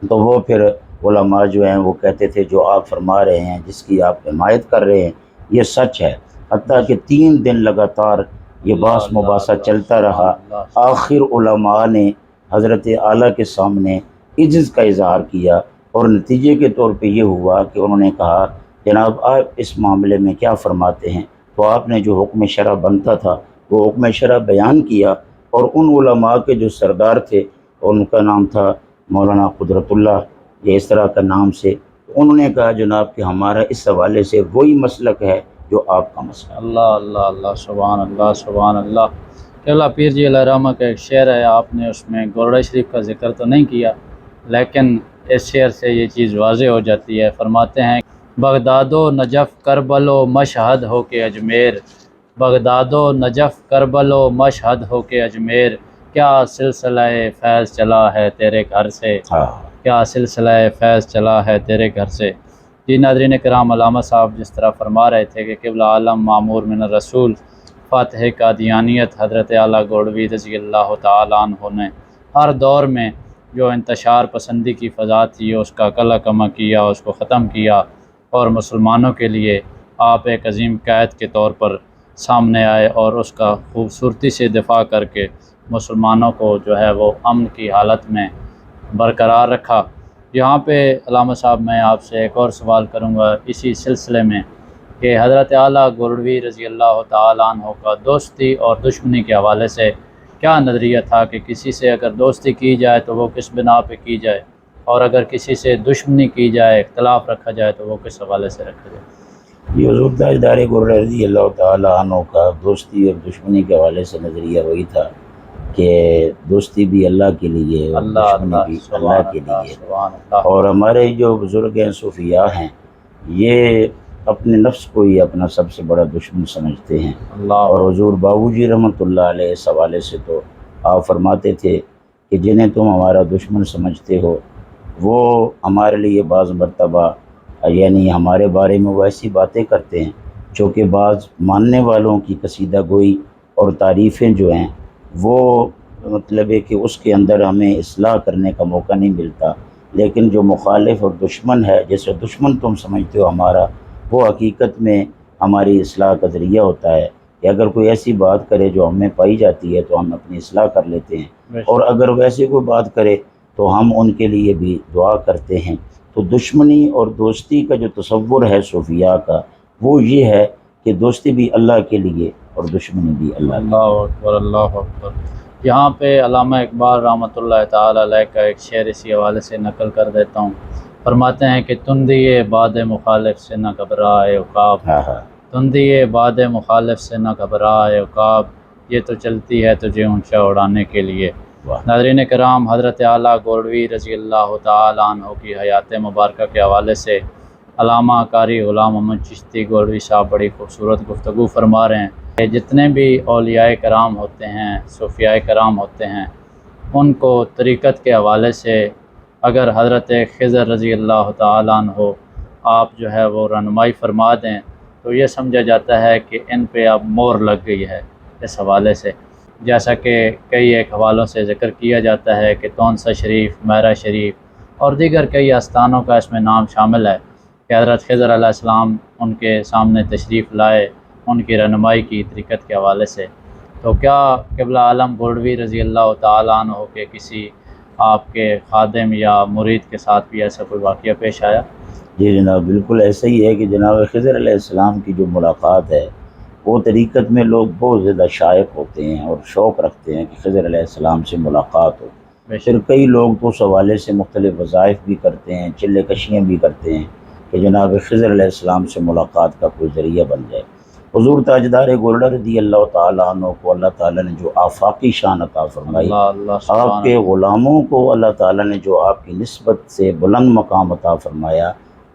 تو وہ پھر علماء جو ہیں وہ کہتے تھے جو آپ فرما رہے ہیں، جس کی آپ حمایت کر رہے ہیں یہ سچ ہے۔ حتیٰ کہ 3 دن لگاتار یہ بحث مباحثہ چلتا رہا۔ آخر علماء نے حضرت اعلیٰ کے سامنے عجز کا اظہار کیا، اور نتیجے کے طور پہ یہ ہوا کہ انہوں نے کہا جناب آپ اس معاملے میں کیا فرماتے ہیں؟ تو آپ نے جو حکم شرع بنتا تھا وہ حکم شرع بیان کیا، اور ان علماء کے جو سردار تھے ان کا نام تھا مولانا قدرت اللہ، یہ اس طرح کا نام سے، انہوں نے کہا جناب کہ ہمارا اس حوالے سے وہی مسلک ہے جو آپ کا مسلک ہے۔ اللہ اللہ اللہ، سبحان اللہ سبحان اللہ۔ قبلہ پیر جی علیہ رحمہ کا ایک شعر ہے، آپ نے اس میں گورڑا شریف کا ذکر تو نہیں کیا، لیکن اس شعر سے یہ چیز واضح ہو جاتی ہے۔ فرماتے ہیں بغداد و نجف کربل و مشہد ہو کے اجمیر، بغداد و نجف کربل و مشہد ہو کے اجمیر، کیا سلسلہ فیض چلا ہے تیرے گھر سے، کیا سلسلہ فیض چلا ہے تیرے گھر سے۔ جی ناظرین کرام، علامہ صاحب جس طرح فرما رہے تھے کہ قبلہ عالم معمور من الرسول فاتح قادیانیت حضرت اعلیٰ گولوی رضی اللہ تعالیٰ عنہ نے ہر دور میں جو انتشار پسندی کی فضا تھی اس کا کلا کما کیا، اس کو ختم کیا، اور مسلمانوں کے لیے آپ ایک عظیم قائد کے طور پر سامنے آئے، اور اس کا خوبصورتی سے دفاع کر کے مسلمانوں کو جو ہے وہ امن کی حالت میں برقرار رکھا۔ یہاں پہ علامہ صاحب میں آپ سے ایک اور سوال کروں گا اسی سلسلے میں کہ حضرت اعلیٰ گولوی رضی اللہ تعالیٰ عنہ کا دوستی اور دشمنی کے حوالے سے کیا نظریہ تھا کہ کسی سے اگر دوستی کی جائے تو وہ کس بنا پہ کی جائے، اور اگر کسی سے دشمنی کی جائے، اختلاف رکھا جائے تو وہ کس حوالے سے رکھا جائے؟ یہ حضور تاجدار گورڑا رضی اللہ تعالیٰ عنہ کا دوستی اور دشمنی کے حوالے سے نظریہ وہی تھا کہ دوستی بھی اللہ کے لیے اور اللہ دشمنی اللہ بھی سبحان اللہ کے اللہ لیے۔ سبحان اللہ اور ہمارے جو بزرگ ہیں صوفیاء ہیں، یہ اپنے نفس کو ہی اپنا سب سے بڑا دشمن سمجھتے ہیں۔ اللہ اور حضور بابو جی رحمۃ اللہ علیہ اس حوالے سے تو آپ فرماتے تھے کہ جنہیں تم ہمارا دشمن سمجھتے ہو وہ ہمارے لیے بعض مرتبہ یعنی ہمارے بارے میں وہ ایسی باتیں کرتے ہیں جو کہ بعض ماننے والوں کی قصیدہ گوئی اور تعریفیں جو ہیں وہ مطلب ہے کہ اس کے اندر ہمیں اصلاح کرنے کا موقع نہیں ملتا، لیکن جو مخالف اور دشمن ہے، جیسے دشمن تم سمجھتے ہو ہمارا، وہ حقیقت میں ہماری اصلاح کا ذریعہ ہوتا ہے کہ اگر کوئی ایسی بات کرے جو ہمیں پائی جاتی ہے تو ہم اپنی اصلاح کر لیتے ہیں، اور اگر ویسے کوئی بات کرے تو ہم ان کے لیے بھی دعا کرتے ہیں۔ تو دشمنی اور دوستی کا جو تصور ہے صوفیاء کا، وہ یہ ہے کہ دوستی بھی اللہ کے لیے اور دشمنی بھی اللہ کے لیے۔ اللہ اکبر اللہ اکبر۔ یہاں پہ علامہ اقبال رحمۃ اللہ تعالی علیہ کا ایک شعر اسی حوالے سے نقل کر دیتا ہوں۔ فرماتے ہیں کہ تندی باد مخالف سے نہ گھبرائے عقاب، ہاں ہاں تندی باد مخالف سے نہ گھبرائے عقاب، یہ تو چلتی ہے تجھے اونچا اڑانے کے لیے۔ واہ۔ ناظرین کرام، حضرت اعلیٰ گولوی رضی اللہ تعالیٰ عنہ کی حیات مبارکہ کے حوالے سے علامہ قاری غلام محمد چشتی گولوی صاحب بڑی خوبصورت گفتگو فرما رہے ہیں کہ جتنے بھی اولیاء کرام ہوتے ہیں، صوفیاء کرام ہوتے ہیں، ان کو طریقت کے حوالے سے اگر حضرت خضر رضی اللہ تعالیٰ عنہ آپ جو ہے وہ رہنمائی فرما دیں تو یہ سمجھا جاتا ہے کہ ان پہ اب مہر لگ گئی ہے۔ اس حوالے سے جیسا کہ کئی ایک حوالوں سے ذکر کیا جاتا ہے کہ تونسہ شریف، میرا شریف اور دیگر کئی آستانوں کا اس میں نام شامل ہے کہ حضرت خضر علیہ السلام ان کے سامنے تشریف لائے ان کی رہنمائی کی طریقت کے حوالے سے۔ تو کیا قبلہ عالم گولوی رضی اللہ تعالیٰ عنہ کے کسی آپ کے خادم یا مرید کے ساتھ بھی ایسا کوئی واقعہ پیش آیا؟ جی جناب، بالکل ایسا ہی ہے کہ جناب خضر علیہ السلام کی جو ملاقات ہے وہ طریقت میں لوگ بہت زیادہ شائق ہوتے ہیں اور شوق رکھتے ہیں کہ خضر علیہ السلام سے ملاقات ہو۔ بے پھر کئی لوگ تو اس حوالے سے مختلف وظائف بھی کرتے ہیں، چلے کشیاں بھی کرتے ہیں کہ جناب خضر علیہ السلام سے ملاقات کا کوئی ذریعہ بن جائے۔ حضور تاجدار گولڈہ رضی اللہ تعالیٰ عنہ کو اللہ تعالیٰ نے جو آفاقی شان عطا فرمائی، اللہ اللہ سبحان آپ کے غلاموں کو اللہ تعالیٰ نے جو آپ کی نسبت سے بلند مقام عطا فرمایا،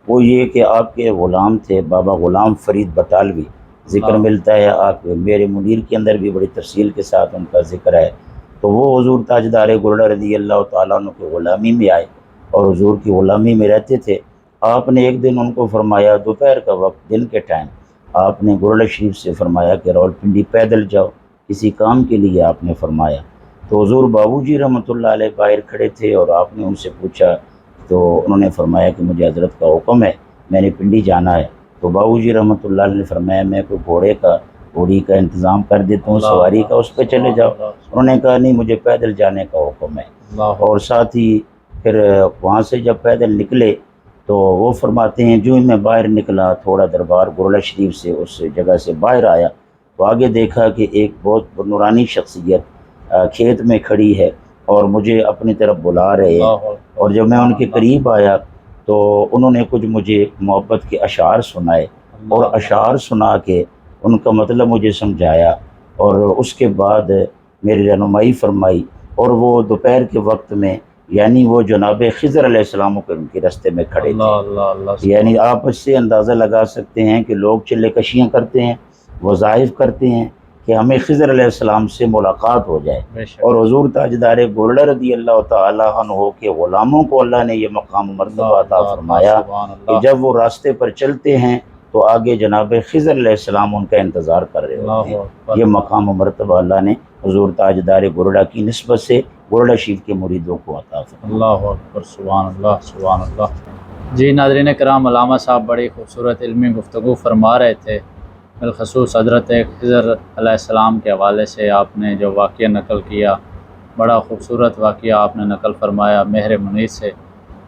وہ یہ کہ آپ کے غلام تھے بابا غلام فرید بٹالوی، ذکر ملتا ہے آپ میرے منیر کے اندر بھی بڑی تفصیل کے ساتھ ان کا ذکر ہے۔ تو وہ حضور تاجدار گولڈہ رضی اللہ تعالیٰ عنہ کی غلامی میں آئے اور حضور کی غلامی میں رہتے تھے۔ آپ نے ایک دن ان کو فرمایا، دوپہر کا وقت، دن کے ٹائم، آپ نے گولڈہ شریف سے فرمایا کہ راولپنڈی پیدل جاؤ، کسی کام کے لیے آپ نے فرمایا۔ تو حضور بابو جی رحمۃ اللہ علیہ باہر کھڑے تھے اور آپ نے ان سے پوچھا تو انہوں نے فرمایا کہ مجھے حضرت کا حکم ہے، میں نے پنڈی جانا ہے۔ تو بابو جی رحمۃ اللہ علیہ نے فرمایا میں کوئی گھوڑی کا انتظام کر دیتا ہوں، سواری کا، اس پہ چلے جاؤ۔ انہوں نے کہا نہیں، مجھے پیدل جانے کا حکم ہے۔ اور ساتھ ہی پھر وہاں سے جب پیدل نکلے تو وہ فرماتے ہیں جو ہی میں باہر نکلا، تھوڑا دربار گولڈہ شریف سے اس جگہ سے باہر آیا تو آگے دیکھا کہ ایک بہت نورانی شخصیت کھیت میں کھڑی ہے اور مجھے اپنی طرف بلا رہے ہیں۔ اور جب میں ان کے قریب آیا تو انہوں نے کچھ مجھے محبت کے اشعار سنائے اور اشعار سنا کے ان کا مطلب مجھے سمجھایا اور اس کے بعد میری رہنمائی فرمائی۔ اور وہ دوپہر کے وقت میں یعنی وہ جناب خضر علیہ السلام کے ان کے راستے میں کھڑے تھے۔ یعنی آپ اس سے اندازہ لگا سکتے ہیں کہ لوگ چلے کشیاں کرتے ہیں، وظائف کرتے ہیں کہ ہمیں خضر علیہ السلام سے ملاقات ہو جائے۔ اور حضور تاجدار گولڈہ رضی اللہ تعالیٰ عنہ کے غلاموں کو اللہ نے یہ مقام مرتبہ عطا فرمایا کہ جب وہ راستے پر چلتے ہیں تو آگے جناب خضر علیہ السلام ان کا انتظار کر رہے ہوتے ہیں۔ یہ مقام مرتبہ اللہ نے حضور تاجدار گولڈہ کی نسبت سے گولڈہ شریف کے مریدوں کو عطا فرمایا۔ اللہ اکبر، سبحان اللہ سبحان اللہ۔ جی ناظرین کرام، علامہ صاحب بڑی خوبصورت علمی گفتگو فرما رہے تھے، بالخصوص حضرت خضر علیہ السلام کے حوالے سے آپ نے جو واقعہ نقل کیا، بڑا خوبصورت واقعہ آپ نے نقل فرمایا مہر منیر سے۔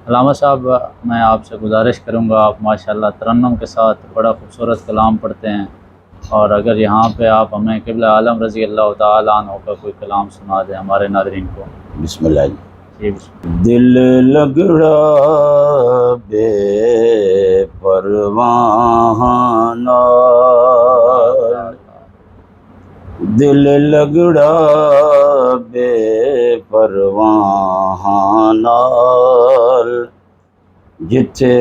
علامہ صاحب، میں آپ سے گزارش کروں گا، آپ ماشاءاللہ ترنم کے ساتھ بڑا خوبصورت کلام پڑھتے ہیں، اور اگر یہاں پہ آپ ہمیں قبلہ عالم رضی اللہ تعالیٰ عنہ کا کوئی کلام سنا دیں ہمارے ناظرین کو۔ بسم اللہ جی۔ جی بسم دل لگڑا بے پرواہ نال، دل لگڑا بے پرواہ نال جتھے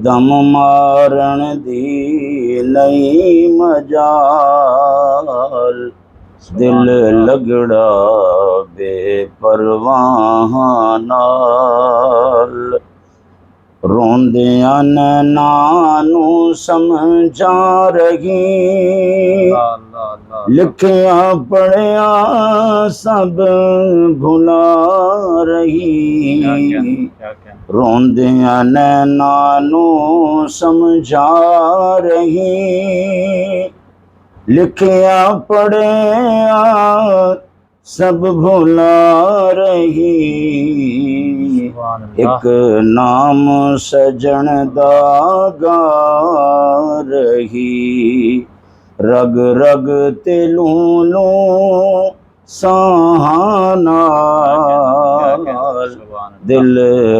دم مارن دی نہیں مجال دل لگڑا بے پرواہ نال روندیاں نینانو سمجھا رہی لکھیا پڑھیا سب بھلا رہی روندیاں نینانو سمجھا رہی لکھیا پڑھیا سب بھلا رہی ایک نام سجن دا گا رہی رگ رگ تے لوں لوں ساہاں نال دل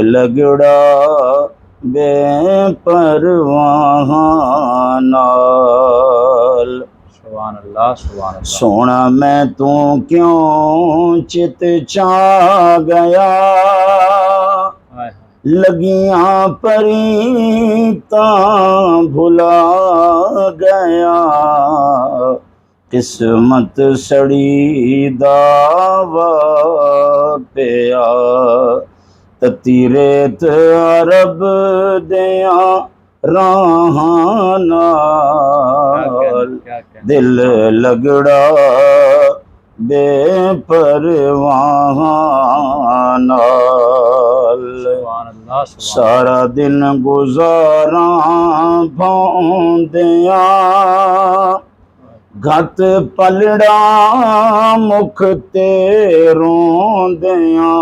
لگڑا بے پرواہ نال سبحان اللہ سبحان اللہ سونا میں تو کیوں چت چا گیا لگیاں پریتاں بھلا گیا قسمت سڑی دعوی پیا تتی ریت عرب دیاں راہاں نال دل لگڑا بے پرواہ نال سارا دن گزاراں بھوندیاں گھت پلڑا مکھ تے روندیاں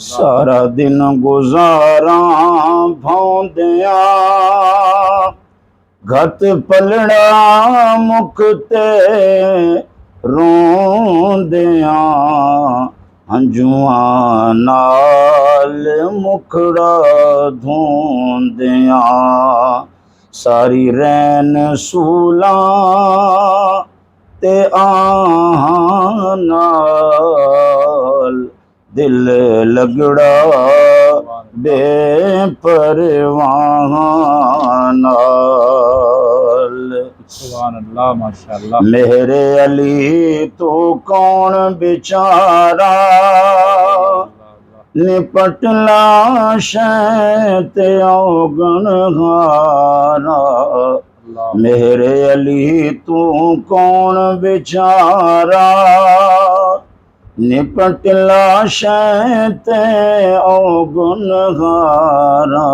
سارا دن گزاراں بھوندیاں گھت پلڑا مکھ تے روندیاں ہنجواں نال مکھڑا دھوندیاں ساری رین سولاں تے آہاں نال دل لگڑا بے پرواہ نال سبحان اللہ ماشاءاللہ میرے علی تو کون بیچارہ نپٹ لاشیں تے اوگن ہارا میرے علی تو کون بیچارہ نپٹ لاشیں تے اوگن ہارا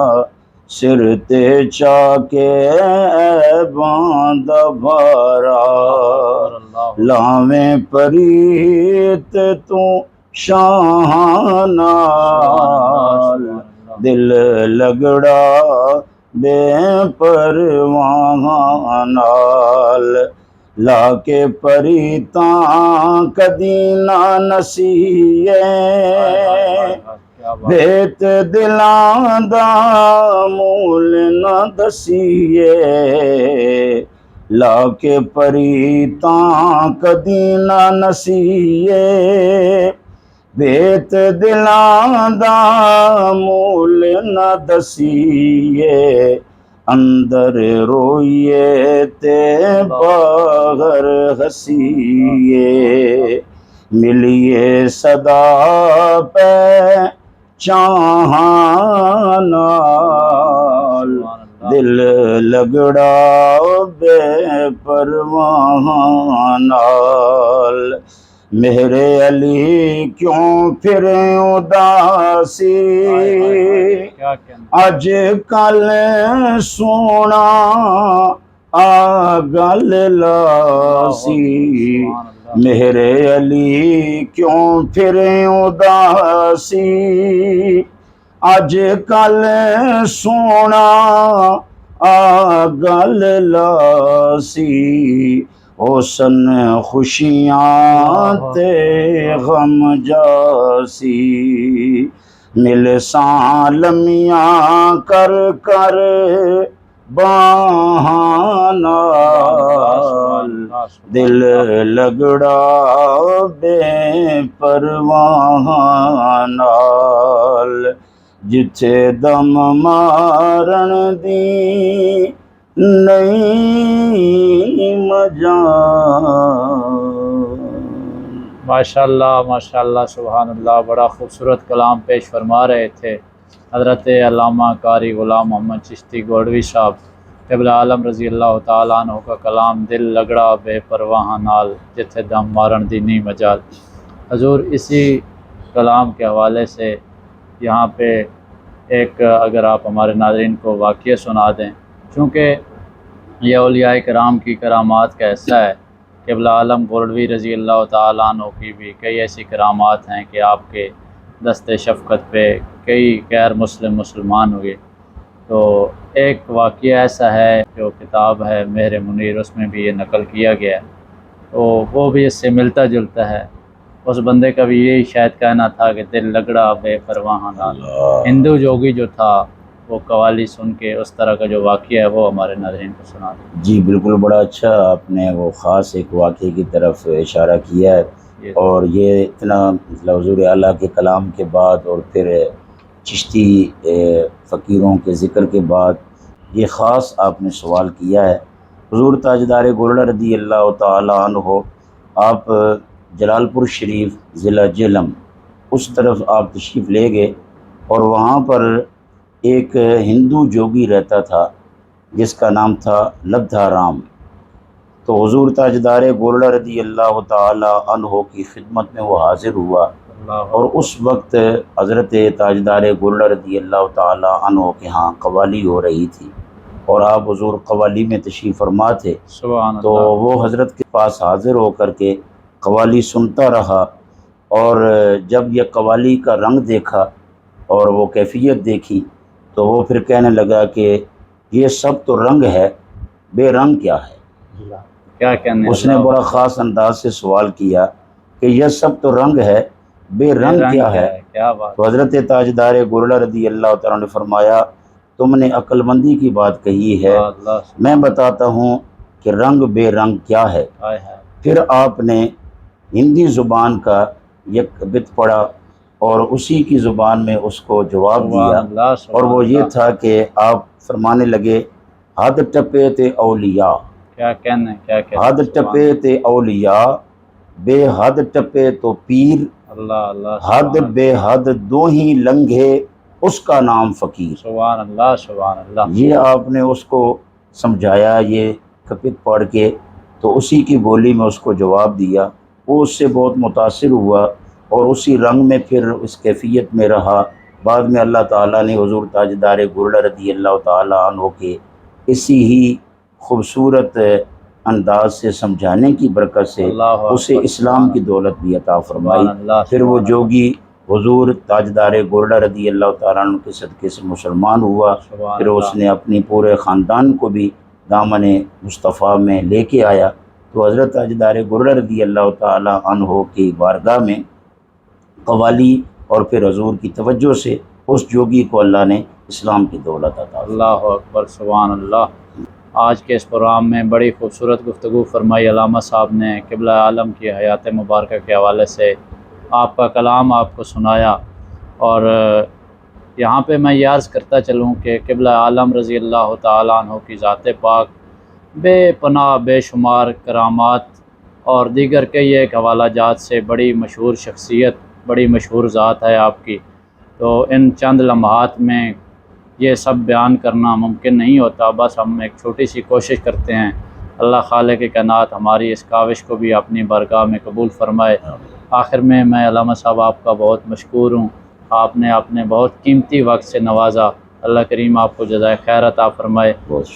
سر تے چاکے عیباں دا بھارا لاویں پریت تو شاہاں نال دل لگڑا بے پرواہ نال لا کے پریتاں کدی نہ نسیے بھیت دلاں دا مول نہ دسیے لا کے پریتاں کدی نہ نسیے بھیت دلاں دا مول نہ دسیے اندر روئیے تے باہر ہسیے ملیے صدا پہ چاہاں نال دل لگڑا بے پرواہ نال میرے علی کیوں پھر اداسی اج کل سونا آ گل لاسی میرے علی کیوں پھر اداسی اج کل سونا آ گل لاسی حسن خوشیاں تے غم جاسی مل ساں لمیاں کر کر باہاں نال دل لگڑا بے پرواہ نال جتھے دم مارن دی نہیں مجال۔ ماشاءاللہ سبحان اللہ، بڑا خوبصورت کلام پیش فرما رہے تھے حضرت علامہ قاری غلام محمد چشتی گوڑوی صاحب قبلہ عالم رضی اللہ تعالیٰ عنہ کا کلام، دل لگڑا بے پرواہ نال جتھے دم مارن دی نہیں مجال۔ حضور اسی کلام کے حوالے سے یہاں پہ ایک اگر آپ ہمارے ناظرین کو واقعہ سنا دیں، چونکہ یہ اولیاء کرام کی کرامات کا حصہ ہے۔ قبلہ عالم گولڈوی رضی اللہ تعالیٰ عنہ کی بھی کئی ایسی کرامات ہیں کہ آپ کے دست شفقت پہ کئی غیر مسلمان ہوئے۔ تو ایک واقعہ ایسا ہے جو کتاب ہے مہر منیر، اس میں بھی یہ نقل کیا گیا ہے، تو وہ بھی اس سے ملتا جلتا ہے۔ اس بندے کا بھی یہی شاید کہنا تھا کہ دل لگڑا بے پرواہ نال۔ ہندو جوگی جو تھا وہ قوالی سن کے اس طرح کا جو واقعہ ہے وہ ہمارے ناظرین کو سنا دیں۔ جی بالکل، بڑا اچھا آپ نے وہ خاص ایک واقعے کی طرف اشارہ کیا ہے، اور یہ اتنا مطلب حضور اعلیٰ کے کلام کے بعد اور پھر چشتی فقیروں کے ذکر کے بعد یہ خاص آپ نے سوال کیا ہے۔ حضور تاجدار گولڑا رضی اللہ تعالیٰ عنہ آپ جلال پور شریف ضلع جہلم اس طرف آپ تشریف لے گئے، اور وہاں پر ایک ہندو جوگی رہتا تھا جس کا نام تھا لدھا رام۔ تو حضور تاجدار گولڑا رضی اللہ تعالیٰ عنہ کی خدمت میں وہ حاضر ہوا، اور اس وقت حضرت تاجدار گولڑا رضی اللہ تعالیٰ عنہ کے ہاں قوالی ہو رہی تھی، اور آپ حضور قوالی میں تشریف فرما تھے۔ تو وہ حضرت کے پاس حاضر ہو کر کے قوالی سنتا رہا، اور جب یہ قوالی کا رنگ دیکھا اور وہ کیفیت دیکھی تو وہ پھر کہنے لگا کہ یہ سب تو رنگ ہے، بے رنگ کیا ہے؟ کیا کہنے؟ اس نے بڑا خاص انداز سے سوال کیا کہ یہ سب تو رنگ ہے، بے رنگ کیا ہے؟ کیا بات! تو حضرت تاجدار گولڑا رضی اللہ تعالیٰ نے فرمایا تم نے عقل مندی کی بات کہی ہے، میں بتاتا ہوں کہ رنگ بے رنگ کیا ہے۔ پھر آپ نے ہندی زبان کا یک بت پڑھا اور اسی کی زبان میں اس کو جواب دیا، اور وہ یہ تھا کہ آپ فرمانے لگے حد ٹپے تے اولیاء، کیا کہنے؟ حد ٹپے تے اولیاء، بے حد ٹپے تو پیر، حد بے حد دو ہی لنگھے اس کا نام فقیر۔ سبحان اللہ سبحان اللہ۔ یہ آپ نے اس کو سمجھایا یہ کپت پڑھ کے، تو اسی کی بولی میں اس کو جواب دیا، وہ اس سے بہت متاثر ہوا اور اسی رنگ میں پھر اس کیفیت میں رہا۔ بعد میں اللہ تعالیٰ نے حضور تاجدار گولڑا رضی اللہ تعالیٰ عنہ کے اسی ہی خوبصورت انداز سے سمجھانے کی برکت سے اسے اسلام کی دولت بھی عطا فرمائی۔ پھر وہ جوگی حضور تاجدار گولڑا رضی اللہ تعالیٰ عنہ کے صدقے سے مسلمان ہوا، پھر اس نے اپنی پورے خاندان کو بھی دامن مصطفیٰ میں لے کے آیا۔ تو حضرت تاجدار گولڑا رضی اللہ تعالیٰ عنہ کی بارگاہ میں قوالی اور پھر حضور کی توجہ سے اس جوگی کو اللہ نے اسلام کی دولت عطا فرمائی۔ اللہ اکبر سبحان اللہ۔ آج کے اس پروگرام میں بڑی خوبصورت گفتگو فرمائی علامہ صاحب نے، قبلہ عالم کی حیات مبارکہ کے حوالے سے آپ کا کلام آپ کو سنایا، اور یہاں پہ میں یہ عرض کرتا چلوں کہ قبلہ عالم رضی اللہ تعالیٰ عنہ کی ذات پاک بے پناہ بے شمار کرامات اور دیگر کئی ایک حوالہ جات سے بڑی مشہور شخصیت، بڑی مشہور ذات ہے آپ کی، تو ان چند لمحات میں یہ سب بیان کرنا ممکن نہیں ہوتا، بس ہم ایک چھوٹی سی کوشش کرتے ہیں۔ اللہ خالق کائنات ہماری اس کاوش کو بھی اپنی بارگاہ میں قبول فرمائے۔ آخر میں علامہ صاحب آپ کا بہت مشکور ہوں، آپ نے اپنے بہت قیمتی وقت سے نوازا، اللہ کریم آپ کو جزائے خیر عطا فرمائے۔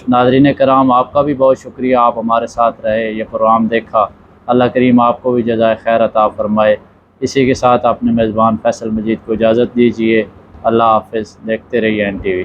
ناظرین کرام آپ کا بھی بہت شکریہ، آپ ہمارے ساتھ رہے، یہ پروگرام دیکھا، اللہ کریم آپ کو بھی جزائے خیر عطا فرمائے۔ اسی کے ساتھ اپنے میزبان فیصل مجید کو اجازت دیجیے، اللہ حافظ، دیکھتے رہیے NTV۔